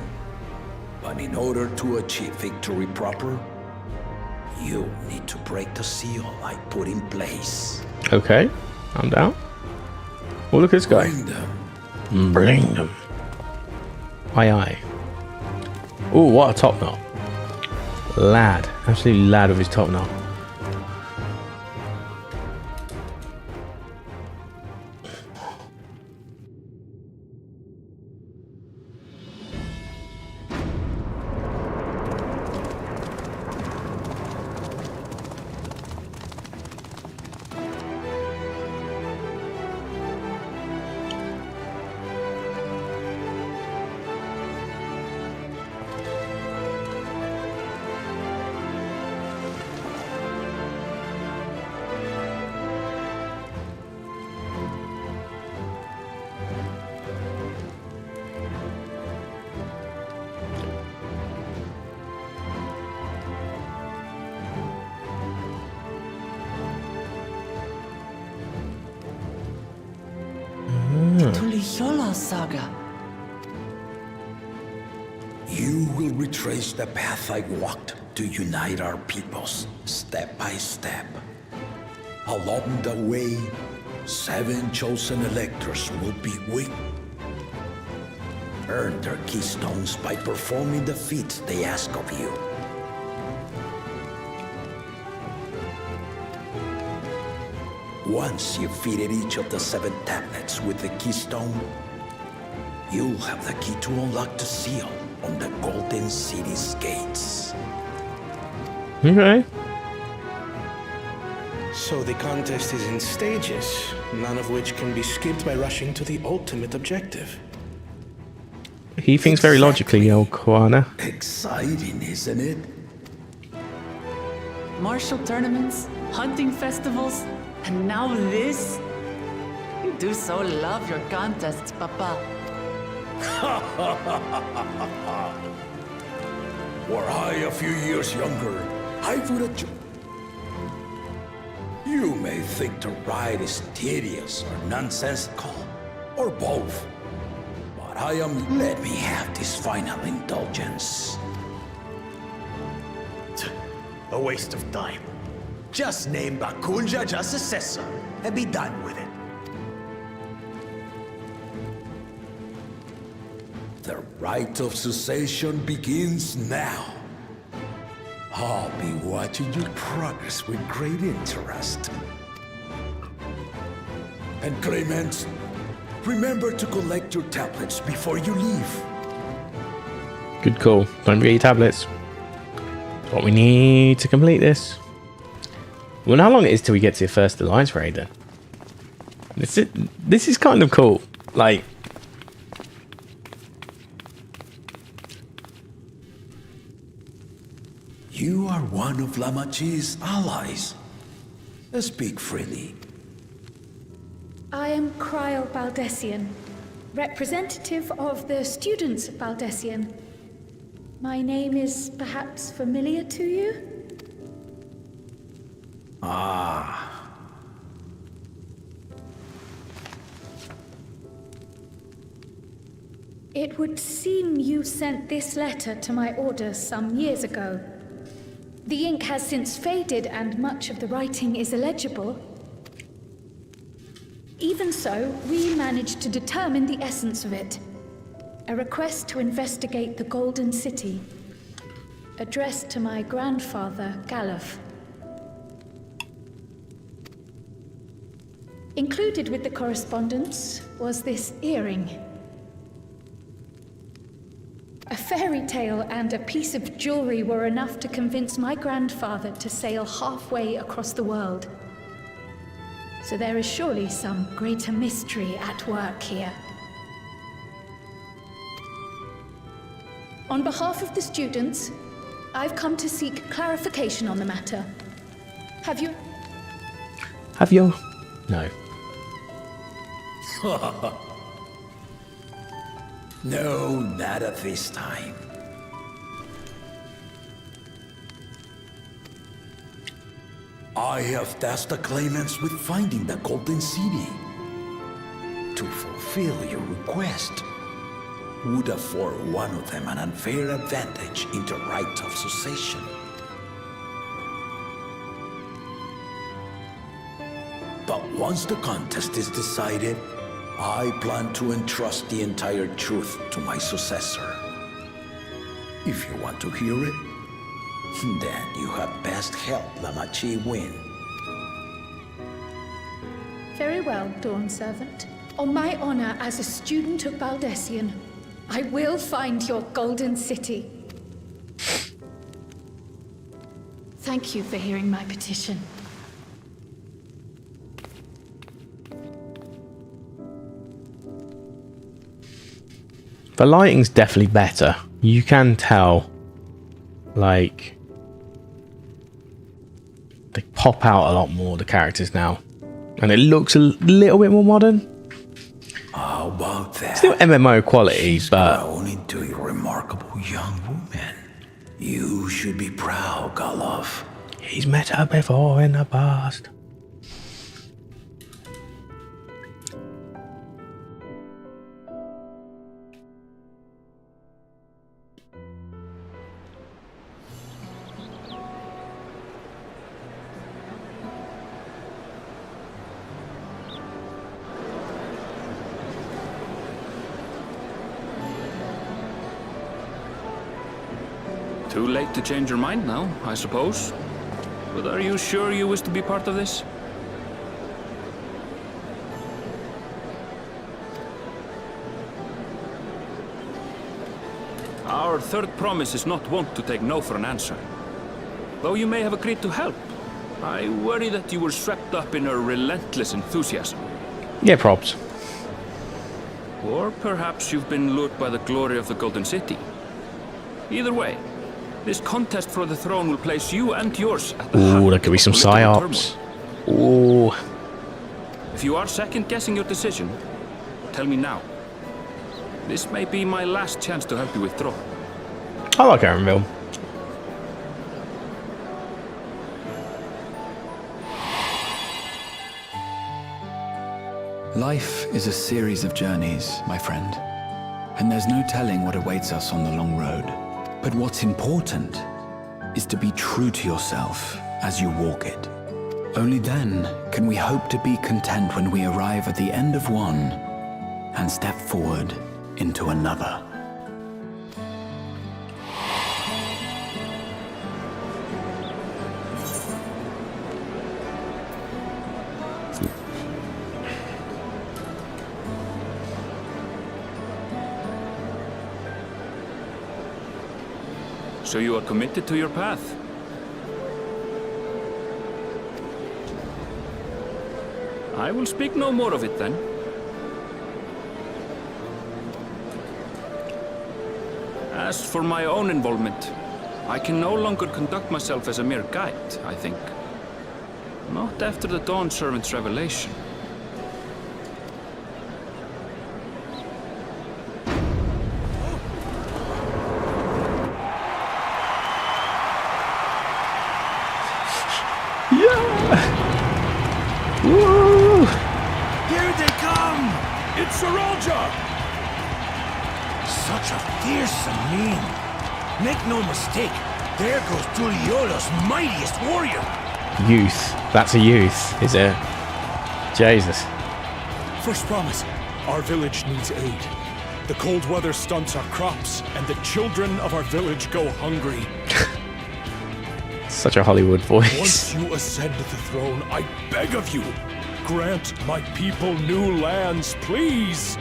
But in order to achieve victory proper, you need to break the seal I put in place. Okay, I'm down. Oh, look at this guy. Bring them. Bring them. Aye, aye. Oh, what a top knot. Lad. Absolutely lad with his top knot. Tuliyola saga. You will retrace the path I walked to unite our peoples, step by step. Along the way, 7 chosen electors will be with. Earn their keystones by performing the feats they ask of you. Once you've fitted each of the 7 tablets with the keystone, you'll have the key to unlock the seal on the Golden City's gates. Okay. So the contest is in stages, none of which can be skipped by rushing to the ultimate objective. He thinks very logically, old Koana. Exciting, isn't it? Martial tournaments, hunting festivals, and now this? You do so love your contests, Papa. Were I a few years younger, I would have... You may think the ride is tedious or nonsensical, or both. But I am... Let me have this final indulgence. A waste of time. Just name Bakunja just successor and be done with it. The rite of cessation begins now. I'll be watching your progress with great interest. And Clemens, remember to collect your tablets before you leave. Good call. Don't forget your tablets. What we need to complete this. Well, how long it is till we get to your first alliance raid then? This is kind of cool. Like, you are one of Lamachi's allies. Speak freely. I am Cryle Baldessian, representative of the students of Baldessian. My name is perhaps familiar to you? Ah. It would seem you sent this letter to my orders some years ago. The ink has since faded and much of the writing is illegible. Even so, we managed to determine the essence of it. A request to investigate the Golden City, addressed to my grandfather, Galuf. Included with the correspondence was this earring. A fairy tale and a piece of jewelry were enough to convince my grandfather to sail halfway across the world. So there is surely some greater mystery at work here. On behalf of the students, I've come to seek clarification on the matter. Have you? No. No, not at this time. I have tasked the claimants with finding the Golden City. To fulfill your request, would afford one of them an unfair advantage in the right of succession. But once the contest is decided, I plan to entrust the entire truth to my successor. If you want to hear it, then you had best help Lamachi win. Very well, Dawn Servant. On my honor as a student of Baldessian, I will find your Golden City. Thank you for hearing my petition. The lighting's definitely better. You can tell, like, they pop out a lot more, the characters now. And it looks a little bit more modern. How about that? Still MMO quality, but... grown into a remarkable young woman. You should be proud, Galov. He's met her before in the past. Too late to change your mind now, I suppose. But are you sure you wish to be part of this? Our third promise is not wont to take no for an answer. Though you may have agreed to help, I worry that you were swept up in her relentless enthusiasm. Yeah, props. Or perhaps you've been lured by the glory of the Golden City. Either way, this contest for the throne will place you and yours at the heart Ooh, there could be some psyops. Ooh. If you are second-guessing your decision, tell me now. This may be my last chance to help you withdraw. I like Aaronville. Life is a series of journeys, my friend. And there's no telling what awaits us on the long road. But what's important is to be true to yourself as you walk it. Only then can we hope to be content when we arrive at the end of one and step forward into another. So you are committed to your path? I will speak no more of it then. As for my own involvement, I can no longer conduct myself as a mere guide, I think. Not after the Dawn Servant's revelation. Here they come! It's Saralja! Such a fearsome name. Make no mistake, there goes Tuliola's mightiest warrior. Youth. That's a youth, is it? Jesus. First promise, our village needs aid. The cold weather stunts our crops, and the children of our village go hungry. Such a Hollywood voice. Once you ascend the throne, I beg of you, grant my people new lands, please!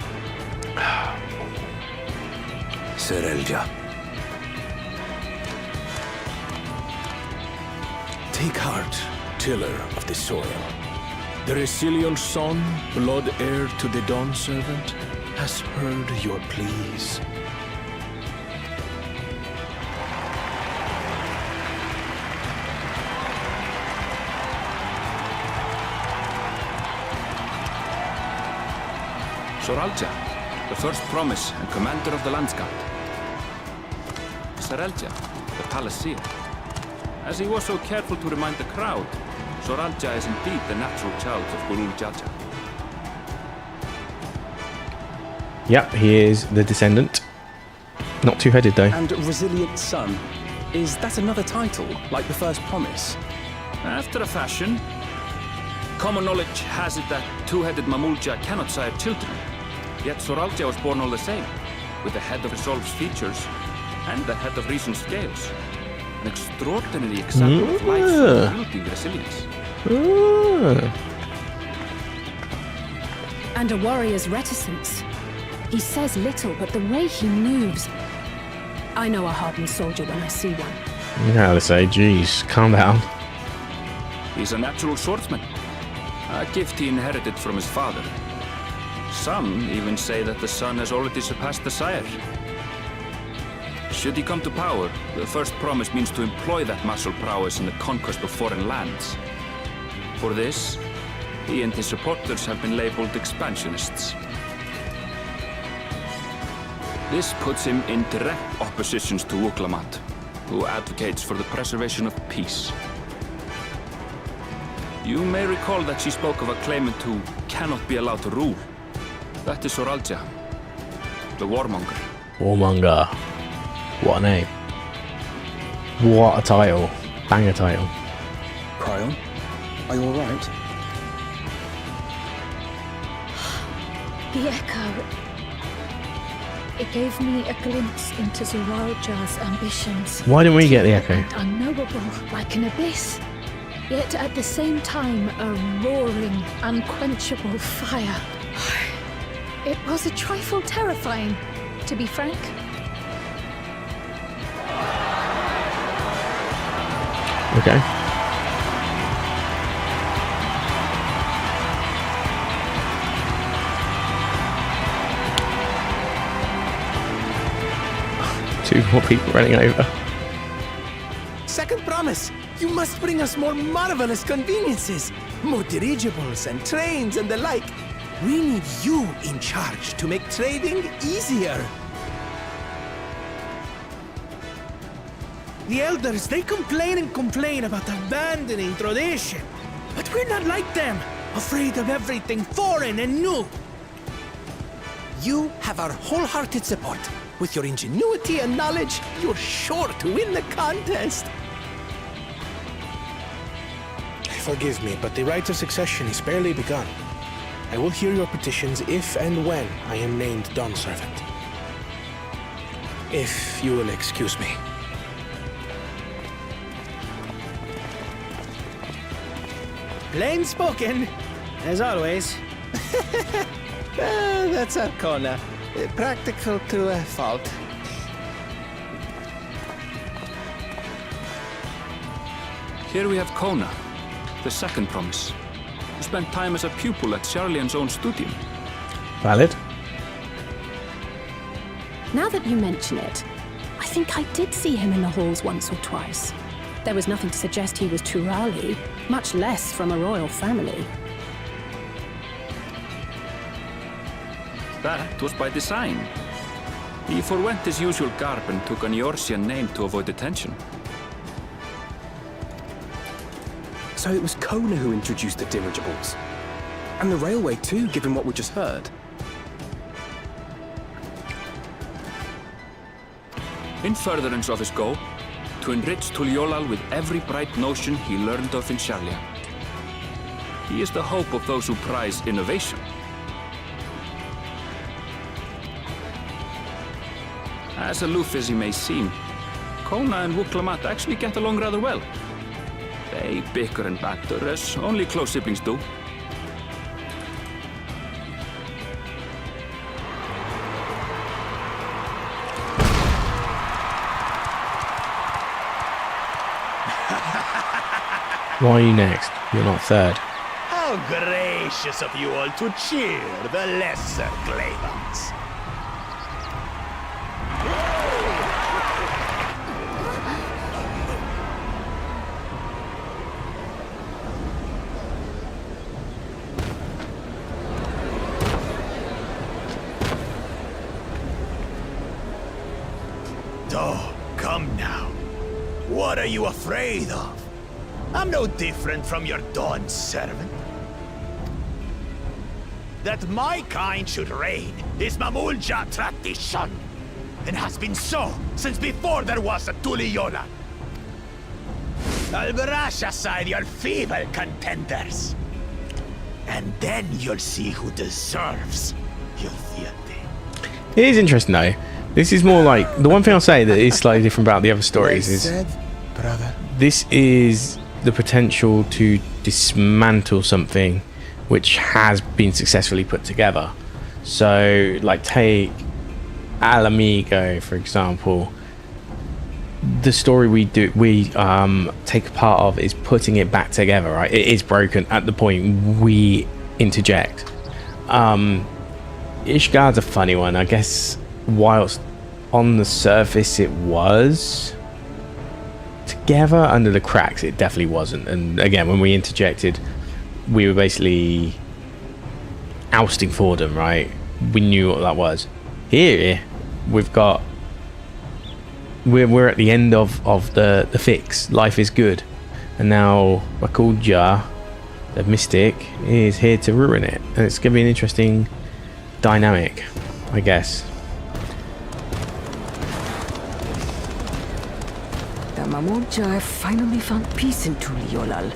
Saralja. Take heart, tiller of the soil. The Resilion son, blood heir to the Dawn Servant, has heard your pleas. Saralja, the first promise and commander of the Landsguard. Saralja, the palace seer. As he was so careful to remind the crowd, Soralja is indeed the natural child of Gurul Jaja. Yep, he is the descendant. Not two-headed, though. And Resilient Son. Is that another title, like the first promise? After a fashion. Common knowledge has it that two-headed Mamulja cannot sire children. Yet Soralja was born all the same, with the head of Resolve's features and the head of Reason's scales. An extraordinary example of life's building resilience. And a warrior's reticence. He says little, but the way he moves... I know a hardened soldier when I see one. You know how to say, geez, calm down. He's a natural swordsman. A gift he inherited from his father. Some even say that the son has already surpassed the sire. Should he come to power, the first promise means to employ that martial prowess in the conquest of foreign lands. For this, he and his supporters have been labeled expansionists. This puts him in direct opposition to Wuklamat, who advocates for the preservation of peace. You may recall that she spoke of a claimant who cannot be allowed to rule. That is Soralja, the warmonger. Warmonger. What a name. What a title. Banger title. Cryon, are you alright? The echo. It gave me a glimpse into Zoralja's ambitions. Why didn't we get the echo? And unknowable, like an abyss. Yet at the same time, a roaring, unquenchable fire. It was a trifle terrifying, to be frank. Okay. Two more people running over. Second promise, you must bring us more marvelous conveniences. More dirigibles and trains and the like. We need you in charge to make trading easier. The elders, they complain and complain about abandoning tradition. But we're not like them, afraid of everything foreign and new. You have our wholehearted support. With your ingenuity and knowledge, you're sure to win the contest. Forgive me, but the right of succession is barely begun. I will hear your petitions if and when I am named Dawn Servant. If you will excuse me. Plain spoken, as always. That's Arcona. Practical to a fault. Here we have Kona, the second promise. He spent time as a pupil at Charlian's own studium. Valid. Now that you mention it, I think I did see him in the halls once or twice. There was nothing to suggest he was Turali, much less from a royal family. That was by design. He forwent his usual garb and took an Eorzean name to avoid attention. So it was Kona who introduced the dirigibles. And the railway too, given what we just heard. In furtherance of his goal, to enrich Tuliolal with every bright notion he learned of in Charlia. He is the hope of those who prize innovation. As aloof as he may seem, Kona and Wuklamat actually get along rather well. They bicker and banter as only close siblings do. Why are you next? You're not third. How gracious of you all to cheer the lesser claimants. Oh, come now. What are you afraid of? I'm no different from your Dawn servant. That my kind should reign is Mamulja tradition, and has been so since before there was a Tuliyola. I'll brush aside your feeble contenders, and then you'll see who deserves your deity. It is interesting though. This is more like, the one thing I'll say that is slightly different about the other stories is this is the potential to dismantle something which has been successfully put together. So like take Al Amigo for example. The story we take part of is putting it back together, right? It is broken at the point we interject. Ishgard's a funny one, I guess. Whilst on the surface it was together, under the cracks it definitely wasn't. And again, when we interjected, we were basically ousting Fordham, right? We knew what that was. Here we've got we're at the end of the fix. Life is good, and now Bakulja, the mystic, is here to ruin it, and it's gonna be an interesting dynamic, I guess. The Mamulja have finally found peace in Tuliyollal.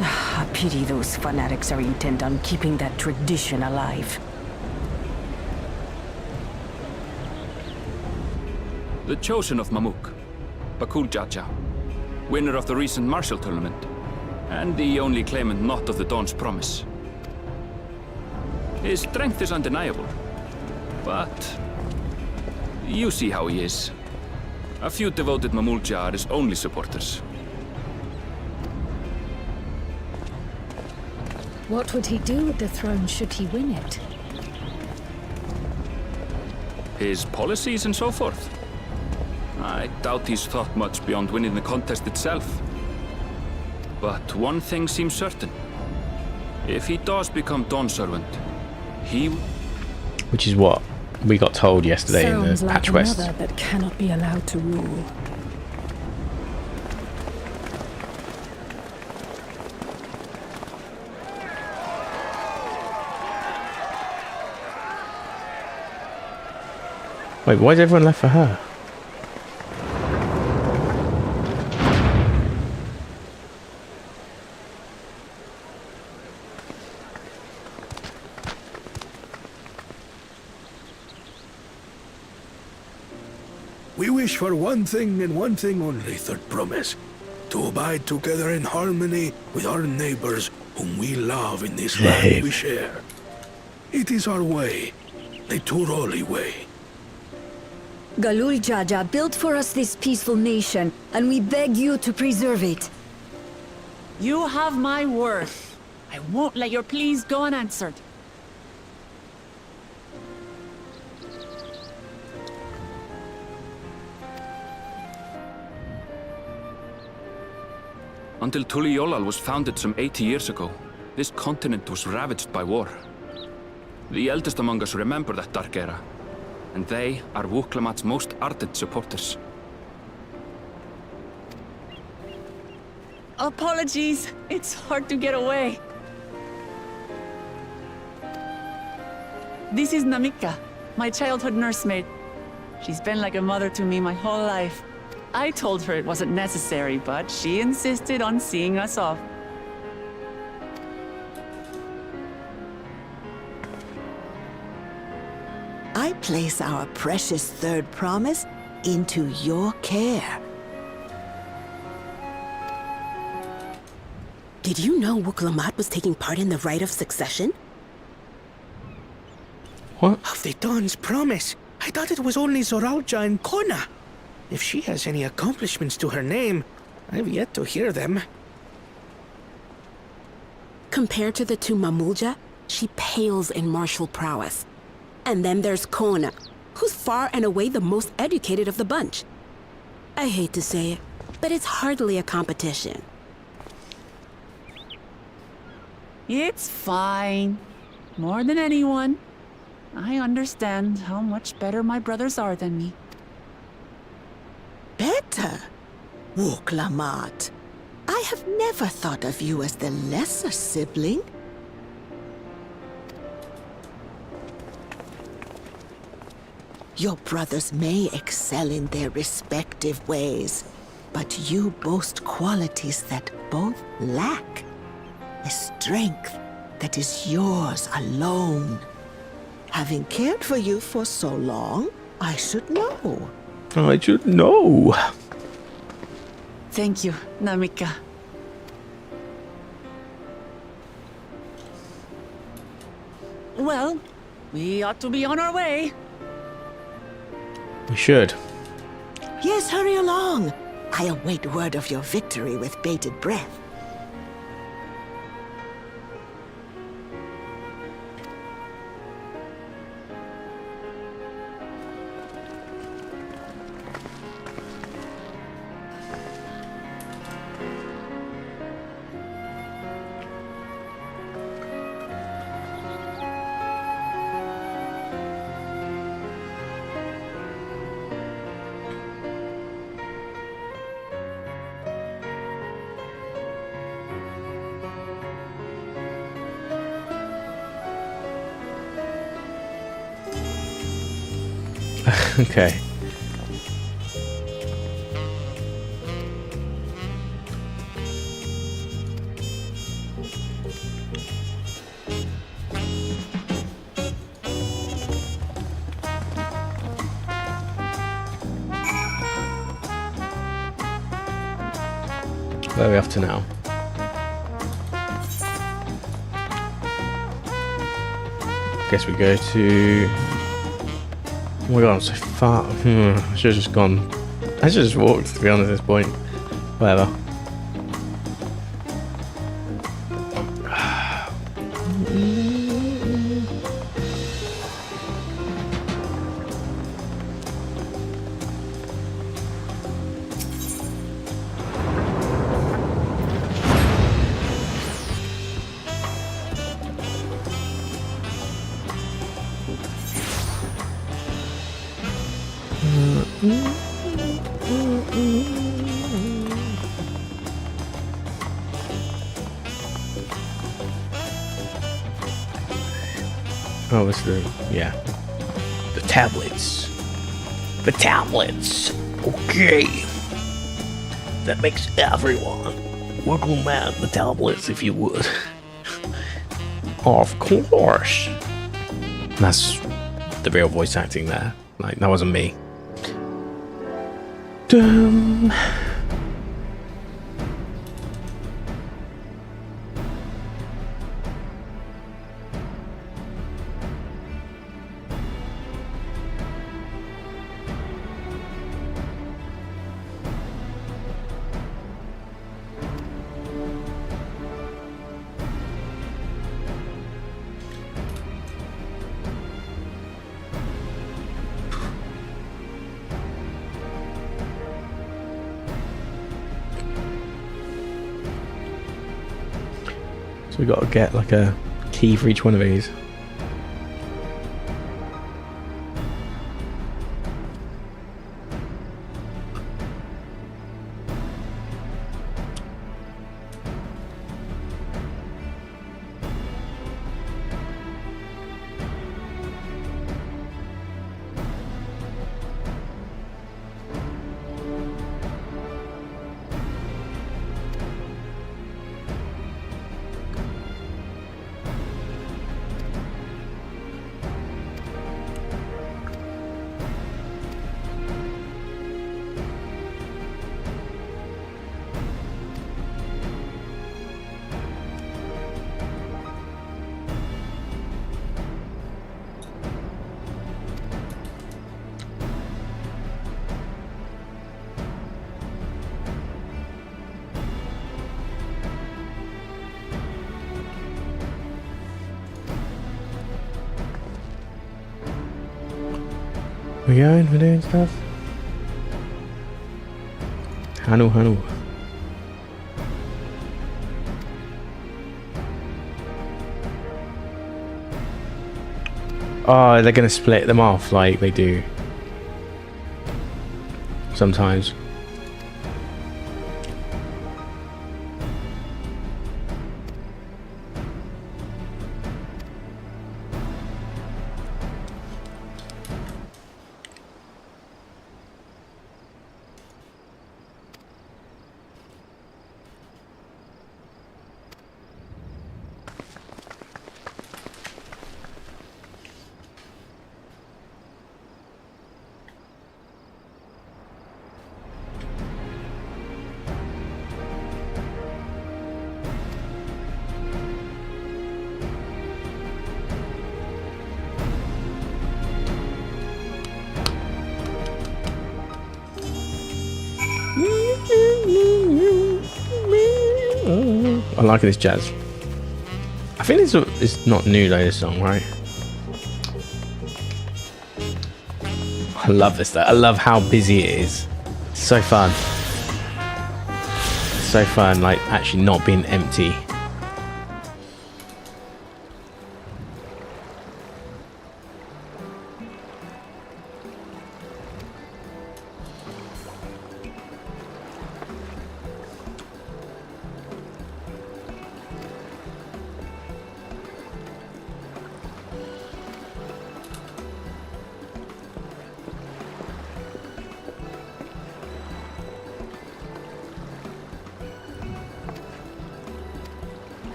I pity those fanatics are intent on keeping that tradition alive. The chosen of Mamuk, Bakuljaja, winner of the recent martial tournament, and the only claimant not of the Dawn's promise. His strength is undeniable, but you see how he is. A few devoted Mamulja are his only supporters. What would he do with the throne should he win it? His policies and so forth. I doubt he's thought much beyond winning the contest itself. But one thing seems certain. If he does become Dawn servant, he... Which is what we got told yesterday in the Patch West. Sounds like another that cannot be allowed to rule. Wait, why is everyone left for her? We wish for one thing and one thing only, Third Promise. To abide together in harmony with our neighbors whom we love in this land we share. It is our way, the Turoli way. Galul Jaja built for us this peaceful nation, and we beg you to preserve it. You have my word. I won't let your pleas go unanswered. Until Tuliyollal was founded some 80 years ago, this continent was ravaged by war. The eldest among us remember that dark era, and they are Wuklamat's most ardent supporters. Apologies, it's hard to get away. This is Namika, my childhood nursemaid. She's been like a mother to me my whole life. I told her it wasn't necessary, but she insisted on seeing us off. I place our precious Third Promise into your care. Did you know Wuklamat was taking part in the rite of succession? What? Of the Dawn's promise. I thought it was only Zoralja and Kona. If she has any accomplishments to her name, I've yet to hear them. Compared to the two Mamulja, she pales in martial prowess. And then there's Kona, who's far and away the most educated of the bunch. I hate to say it, but it's hardly a competition. It's fine. More than anyone. I understand how much better my brothers are than me. Better? Wuklamat. I have never thought of you as the lesser sibling. Your brothers may excel in their respective ways, but you boast qualities that both lack. A strength that is yours alone. Having cared for you for so long, I should know. I should know. Thank you, Namika. Well, we ought to be on our way. We should. Yes, hurry along. I await word of your victory with bated breath. Okay. Where are we off to now? Guess we go to... Oh my god, I'm so far. I should have just gone. I should have just walked, to be honest, at this point. Whatever. Oh, it's the, yeah. The tablets. The tablets. Okay. That makes everyone. Welcome at the tablets, if you would. Of course. That's the real voice acting there. Like, that wasn't me. Dum. So we got to get like a key for each one of these. We're doing stuff. Hanu. Oh, they're gonna split them off like they do sometimes. I like this jazz. I think it's not new though, this song, right? I love this though. I love how busy it is. It's so fun. It's so fun, like actually not being empty.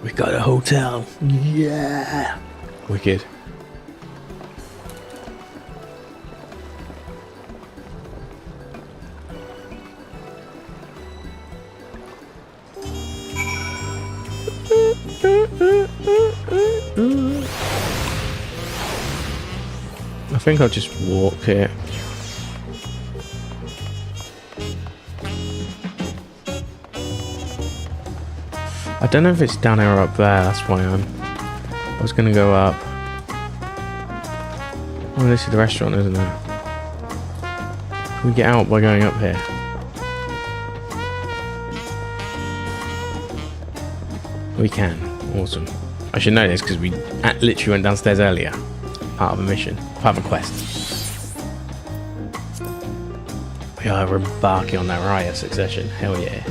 We got a hotel. Yeah. Wicked. I think I'll just walk here. I don't know if it's down here or up there, that's why I was gonna go up. Oh, this is the restaurant, isn't it? Can we get out by going up here? We can. Awesome. I should know this because we literally went downstairs earlier. Part of a mission. Part of a quest. We are embarking on that rite of succession. Hell yeah.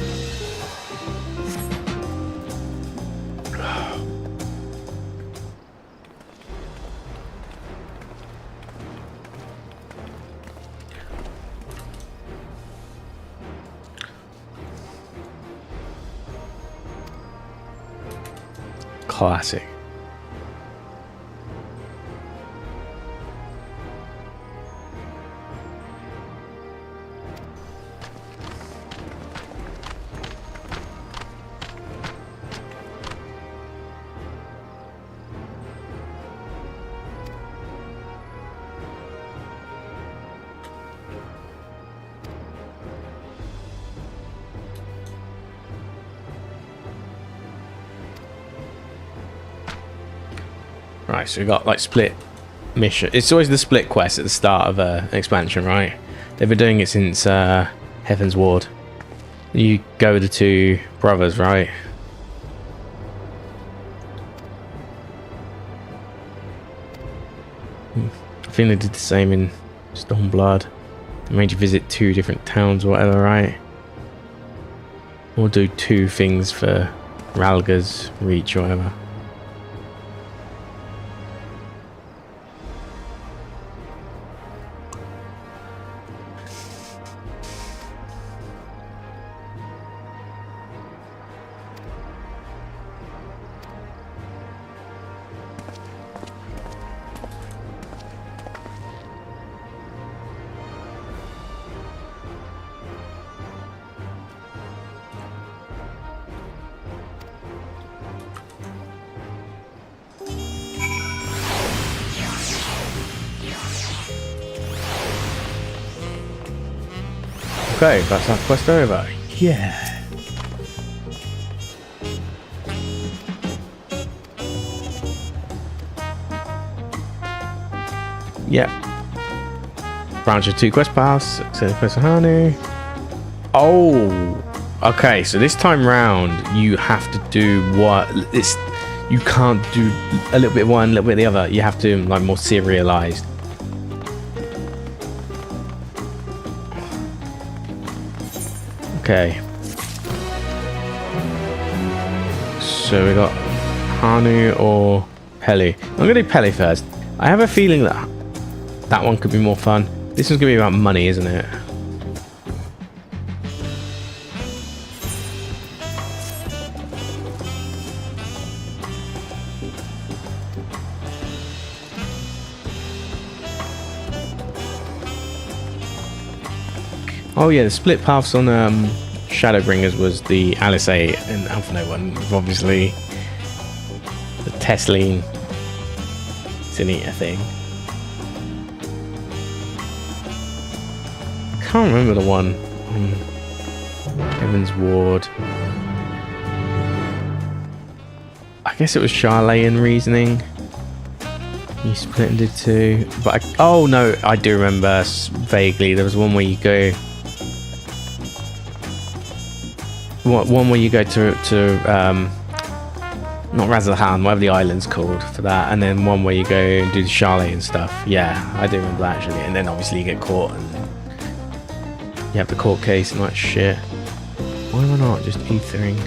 Classic. Right, so we got like split mission. It's always the split quest at the start of an expansion, right? They've been doing it since Heaven's Ward. You go with the two brothers, right? I think they did the same in Stormblood. They made you visit 2 different towns or whatever, right? Or do 2 things for Ralga's Reach or whatever. Okay, that's our quest over. Yeah. Yep. Branch of 2 quest paths. Success quest Hanu. Oh. Okay, so this time round you have to do what it's. You can't do a little bit of one, a little bit of the other. You have to like more serialized. Okay. So we got Hanu or Peli. I'm gonna do Peli first. I have a feeling that that one could be more fun. This one's gonna be about money, isn't it? Oh yeah, the split paths on Shadowbringers was the Alice A and Alphano one, obviously the Tesline Zenita thing. I can't remember the one on Heaven's Ward. guess it was Charlatan reasoning. You split into two, but oh no, I do remember vaguely. There was one where you go, one where you go to not Razalhan, whatever the island's called for that, and then one where you go and do the Charlatan and stuff. Yeah, I do remember that actually. And then obviously you get caught and you have the court case and that shit. Why am I not just ethering?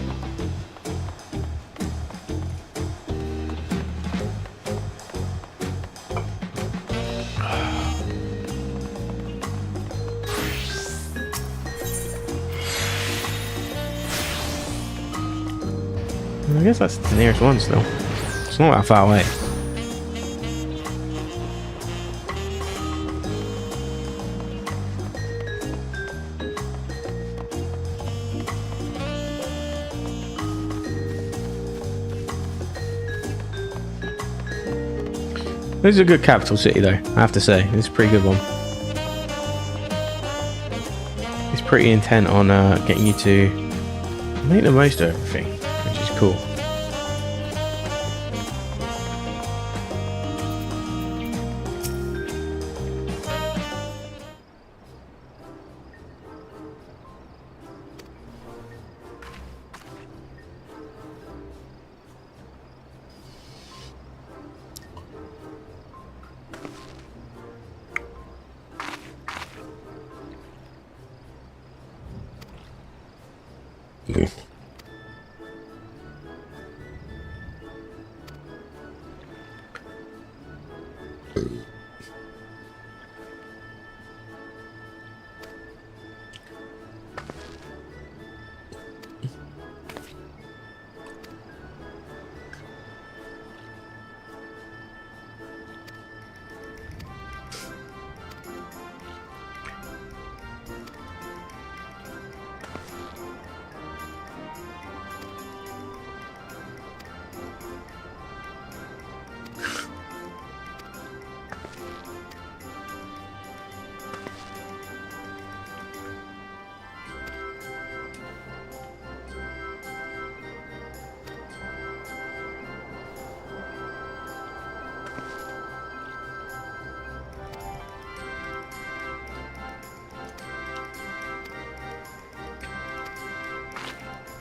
I guess that's the nearest one still. It's not that far away. This is a good capital city though, I have to say. It's a pretty good one. It's pretty intent on getting you to make the most of everything, which is cool.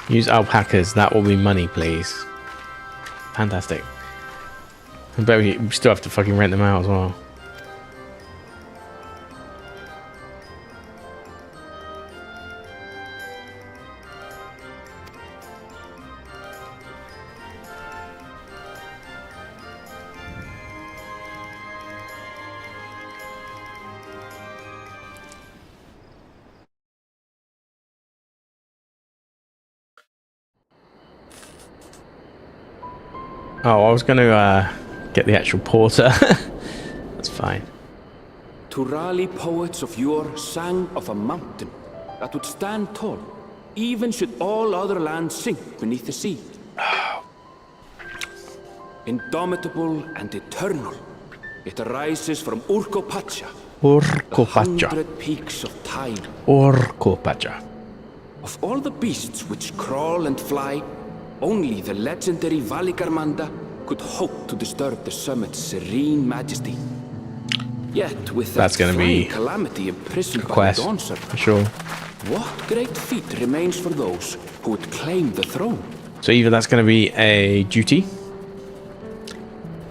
Use alpacas, that will be money, please. Fantastic. I bet we still have to fucking rent them out as well. Oh, I was going to get the actual porter. That's fine. Turali poets of yore sang of a mountain that would stand tall, even should all other lands sink beneath the sea. Indomitable and eternal, it arises from Urkopacha, the 100 peaks of time. Urkopacha. Of all the beasts which crawl and fly, only the legendary Valigarmanda could hope to disturb the summit's serene majesty. Yet, with that flying calamity imprisoned by the Dawn Serpent, for sure. What great feat remains for those who would claim the throne? So either that's going to be a duty,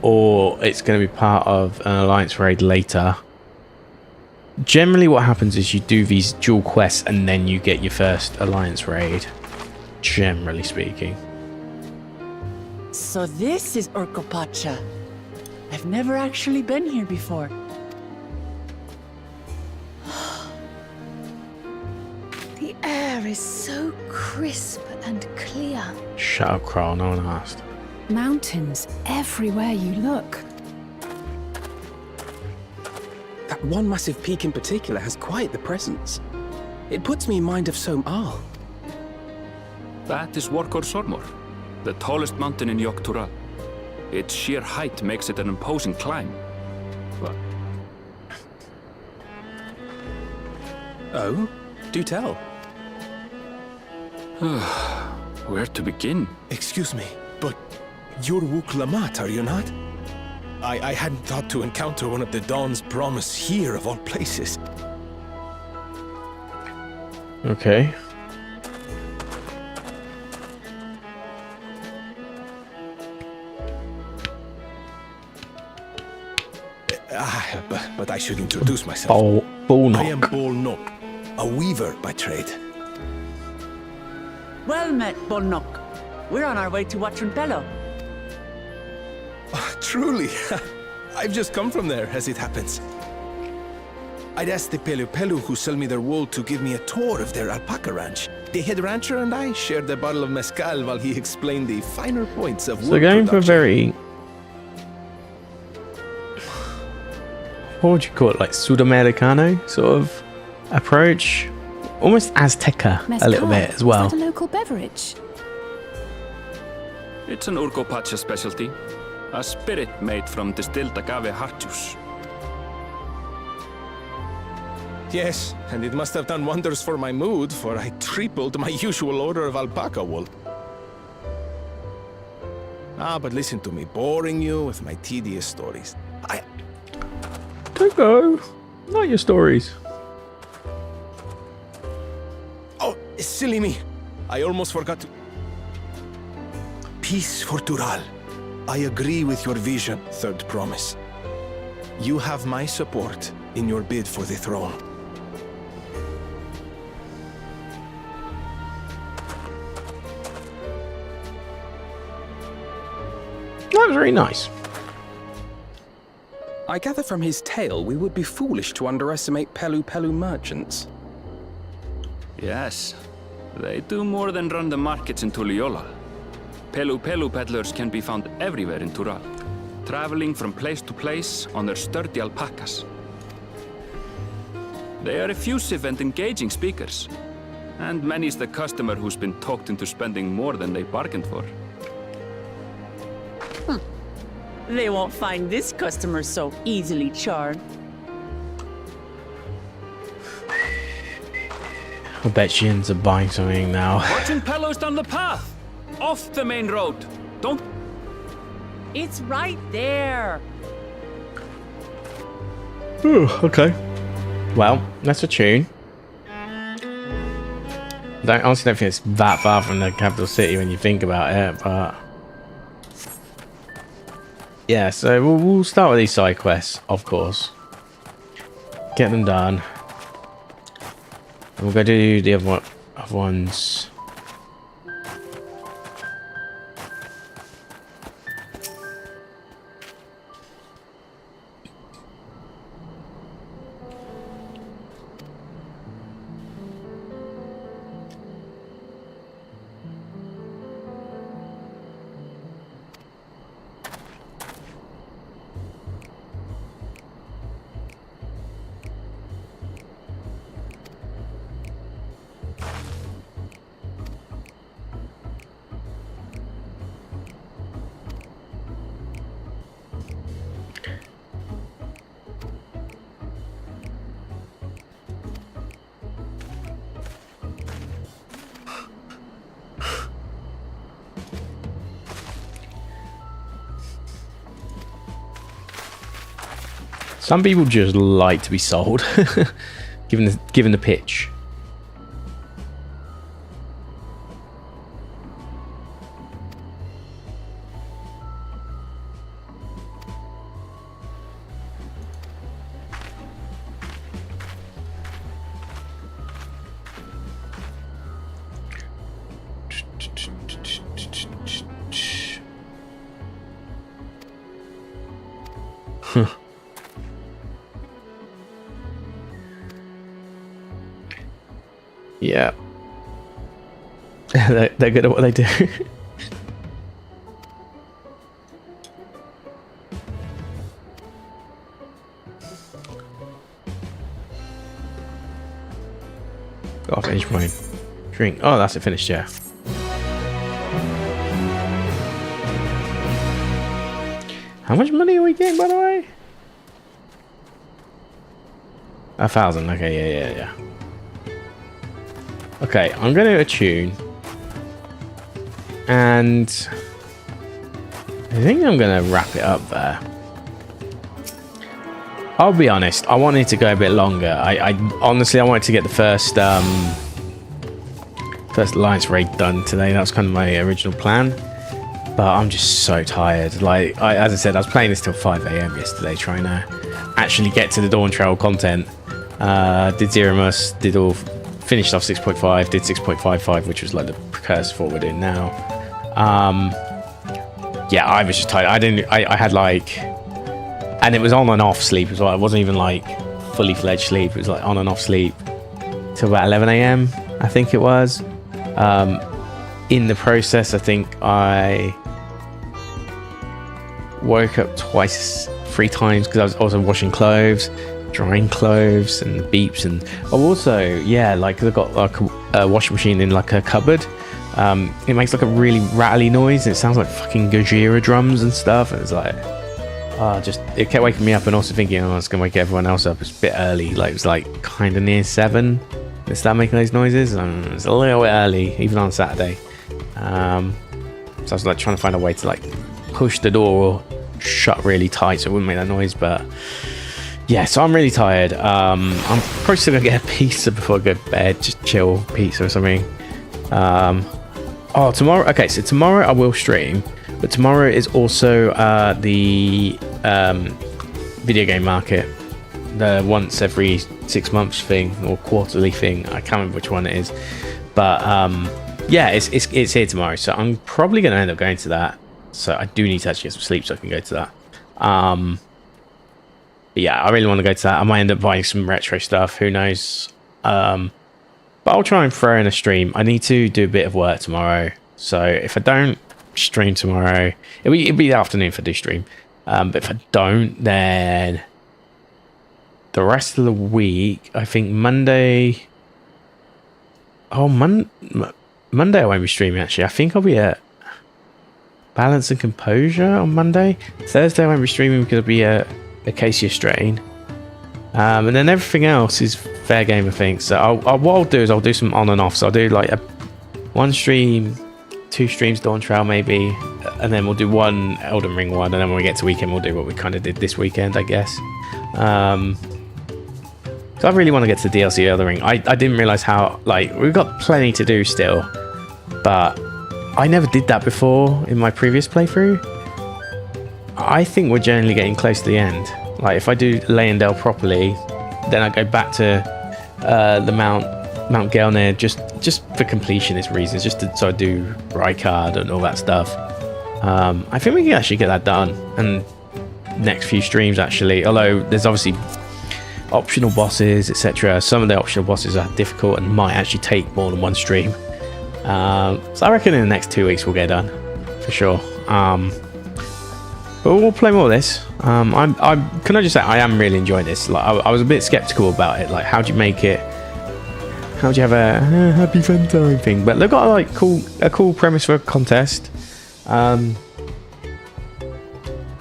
or it's going to be part of an alliance raid later. Generally what happens is you do these dual quests and then you get your first alliance raid, generally speaking. So this is Urkopacha. I've never actually been here before. The air is so crisp and clear. Shut up, Kral, no one asked. Mountains everywhere you look. That one massive peak in particular has quite the presence. It puts me in mind of Som-Al. That is Workor Sormor, the tallest mountain in Yogg-Tural. Its sheer height makes it an imposing climb. But... Oh? Do tell. Where to begin? Excuse me, but You're Wook Lamat, are you not? I hadn't thought to encounter one of the Dawn's promise here, of all places. Okay. But I should introduce myself. I am Bolnok, a weaver by trade. Well met, Bolnok. We're on our way to Watranpello. Truly. I've just come from there, as it happens. I'd asked the Pelu Pelu who sell me their wool to give me a tour of their alpaca ranch. The head rancher and I shared a bottle of mezcal while he explained the finer points of wool So going production. for a very... what would you call it? Like Sudamericano sort of approach? Almost Azteca a little bit as well. Is that a local beverage? It's an Urcopacha specialty. A spirit made from distilled agave heart juice. Yes, and it must have done wonders for my mood, for I tripled my usual order of alpaca wool. But listen to me, boring you with my tedious stories. Don't go. Not your stories. Oh, silly me. I almost forgot to... Peace for Tural. I agree with your vision, Third Promise. You have my support in your bid for the throne. That was very nice. I gather from his tale we would be foolish to underestimate Pelu Pelu merchants. Yes, they do more than run the markets in Tuliyollal. Pelu Pelu peddlers can be found everywhere in Tural, traveling from place to place on their sturdy alpacas. They are effusive and engaging speakers, and many's the customer who's been talked into spending more than they bargained for. They won't find this customer so easily charmed. I bet she ends up buying something now. Watranpello's down the path! Off the main road! Don't... It's right there! Ooh, okay. Well, that's a tune. I honestly don't think it's that far from the capital city when you think about it, but... yeah, so we'll start with these side quests, of course. Get them done. And we'll go do the other ones. Some people just like to be sold, given the pitch. Yeah. They're good at what they do. Got to finish my drink. Oh, that's it finished, yeah. How much money are we getting, by the way? 1,000. Okay, yeah. Okay, I'm going to attune. And I think I'm gonna wrap it up there. I'll be honest, I wanted to go a bit longer. I honestly, I wanted to get the first Alliance raid done today. That was kind of my original plan. But I'm just so tired. Like, as I said, I was playing this till 5 AM yesterday, trying to actually get to the Dawntrail content. Did Zeromus, finished off 6.5, did 6.55, which was like the precursor for what we're doing now. Yeah, I was just tired. I had like, and it was on and off sleep as well. It wasn't even like fully fledged sleep. It was like on and off sleep till about 11 AM, I think it was. In the process, I think I woke up 3 times because I was also washing clothes, drying clothes, and the beeps. And also, yeah, like I've got like a washing machine in like a cupboard. It makes like a really rattly noise, and it sounds like fucking Gojira drums and stuff. And it's like, it kept waking me up, and also thinking, oh, it's gonna wake everyone else up. It's a bit early, like it was like kind of near 7. They start making those noises. It's a little bit early, even on Saturday. So I was like trying to find a way to like push the door shut really tight so it wouldn't make that noise. But yeah, so I'm really tired. I'm probably still gonna get a pizza before I go to bed, just chill pizza or something. Tomorrow. Okay, so tomorrow I will stream, but tomorrow is also the video game market, the once every 6 months thing or quarterly thing. I can't remember which one it is, but yeah, it's here tomorrow, so I'm probably going to end up going to that. So I do need to actually get some sleep so I can go to that. But yeah, I really want to go to that. I might end up buying some retro stuff, who knows. But I'll try and throw in a stream. I need to do a bit of work tomorrow, so if I don't stream tomorrow, it'll be the afternoon if I do stream. But if I don't, then the rest of the week, I think Monday. Monday I won't be streaming actually. I think I'll be at Balance and Composure on Monday. Thursday I won't be streaming because I'll be at Acacia Strain. And then everything else is fair game, I think. So what I'll do is I'll do some on and off. So I'll do like 1 stream, 2 streams Dawntrail maybe, and then we'll do 1 Elden Ring one, and then when we get to weekend we'll do what we kind of did this weekend, I guess. So I really want to get to the DLC Elden Ring. I didn't realize how, like, we've got plenty to do still, but I never did that before in my previous playthrough. I think we're generally getting close to the end. Like, if I do Leyendell properly, then I go back to the Mount Gelnir just for completionist reasons, just so I do Rykard and all that stuff. I think we can actually get that done, and next few streams actually. Although there's obviously optional bosses, etc. Some of the optional bosses are difficult and might actually take more than 1 stream. So I reckon in the next 2 weeks we'll get done for sure. But we'll play more of this. Can I just say I am really enjoying this. Like I was a bit skeptical about it. Like, how do you make it? How do you have a happy fun time thing? But they've got like a cool premise for a contest.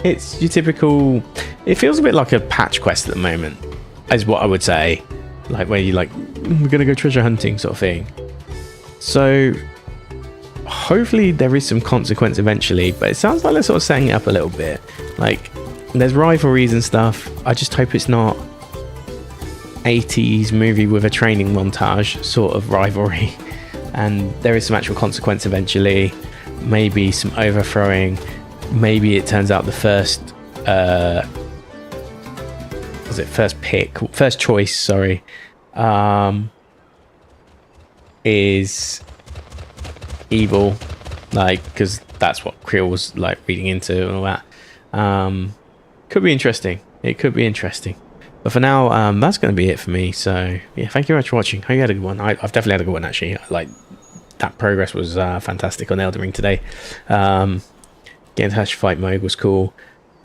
It's your typical. It feels a bit like a patch quest at the moment, is what I would say. Like where you like, we're gonna go treasure hunting sort of thing. So hopefully there is some consequence eventually, but it sounds like they're sort of setting it up a little bit. Like there's rivalries and stuff. I just hope it's not 80s movie with a training montage sort of rivalry, and there is some actual consequence eventually. Maybe some overthrowing. Maybe it turns out the first first choice, sorry, is evil, like, because that's what Creel was like reading into and all that. Could be interesting. It could be interesting. But for now, that's going to be it for me. So yeah, thank you very much for watching. Hope you had a good one. I've definitely had a good one actually. Like, that progress was fantastic on Elden Ring today. Getting to fight mode was cool.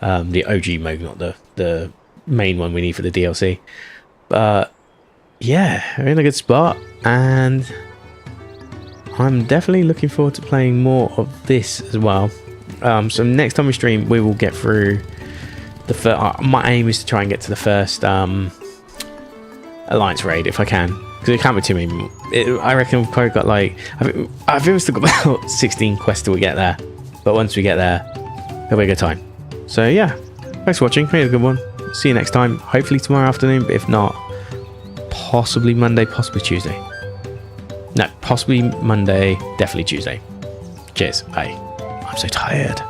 The OG mode, not the main one we need for the DLC. But yeah, we're in a good spot, and I'm definitely looking forward to playing more of this as well. So next time we stream, we will get through the first. My aim is to try and get to the first Alliance raid if I can, because it can't be too many. I reckon we've probably got like, I think we've still got about 16 quests till we get there. But once we get there, it'll be a good time. So yeah, thanks for watching. Hope you had a good one. See you next time. Hopefully tomorrow afternoon, but if not, possibly Monday, possibly Tuesday. No, possibly Monday, definitely Tuesday. Cheers. Bye. I'm so tired.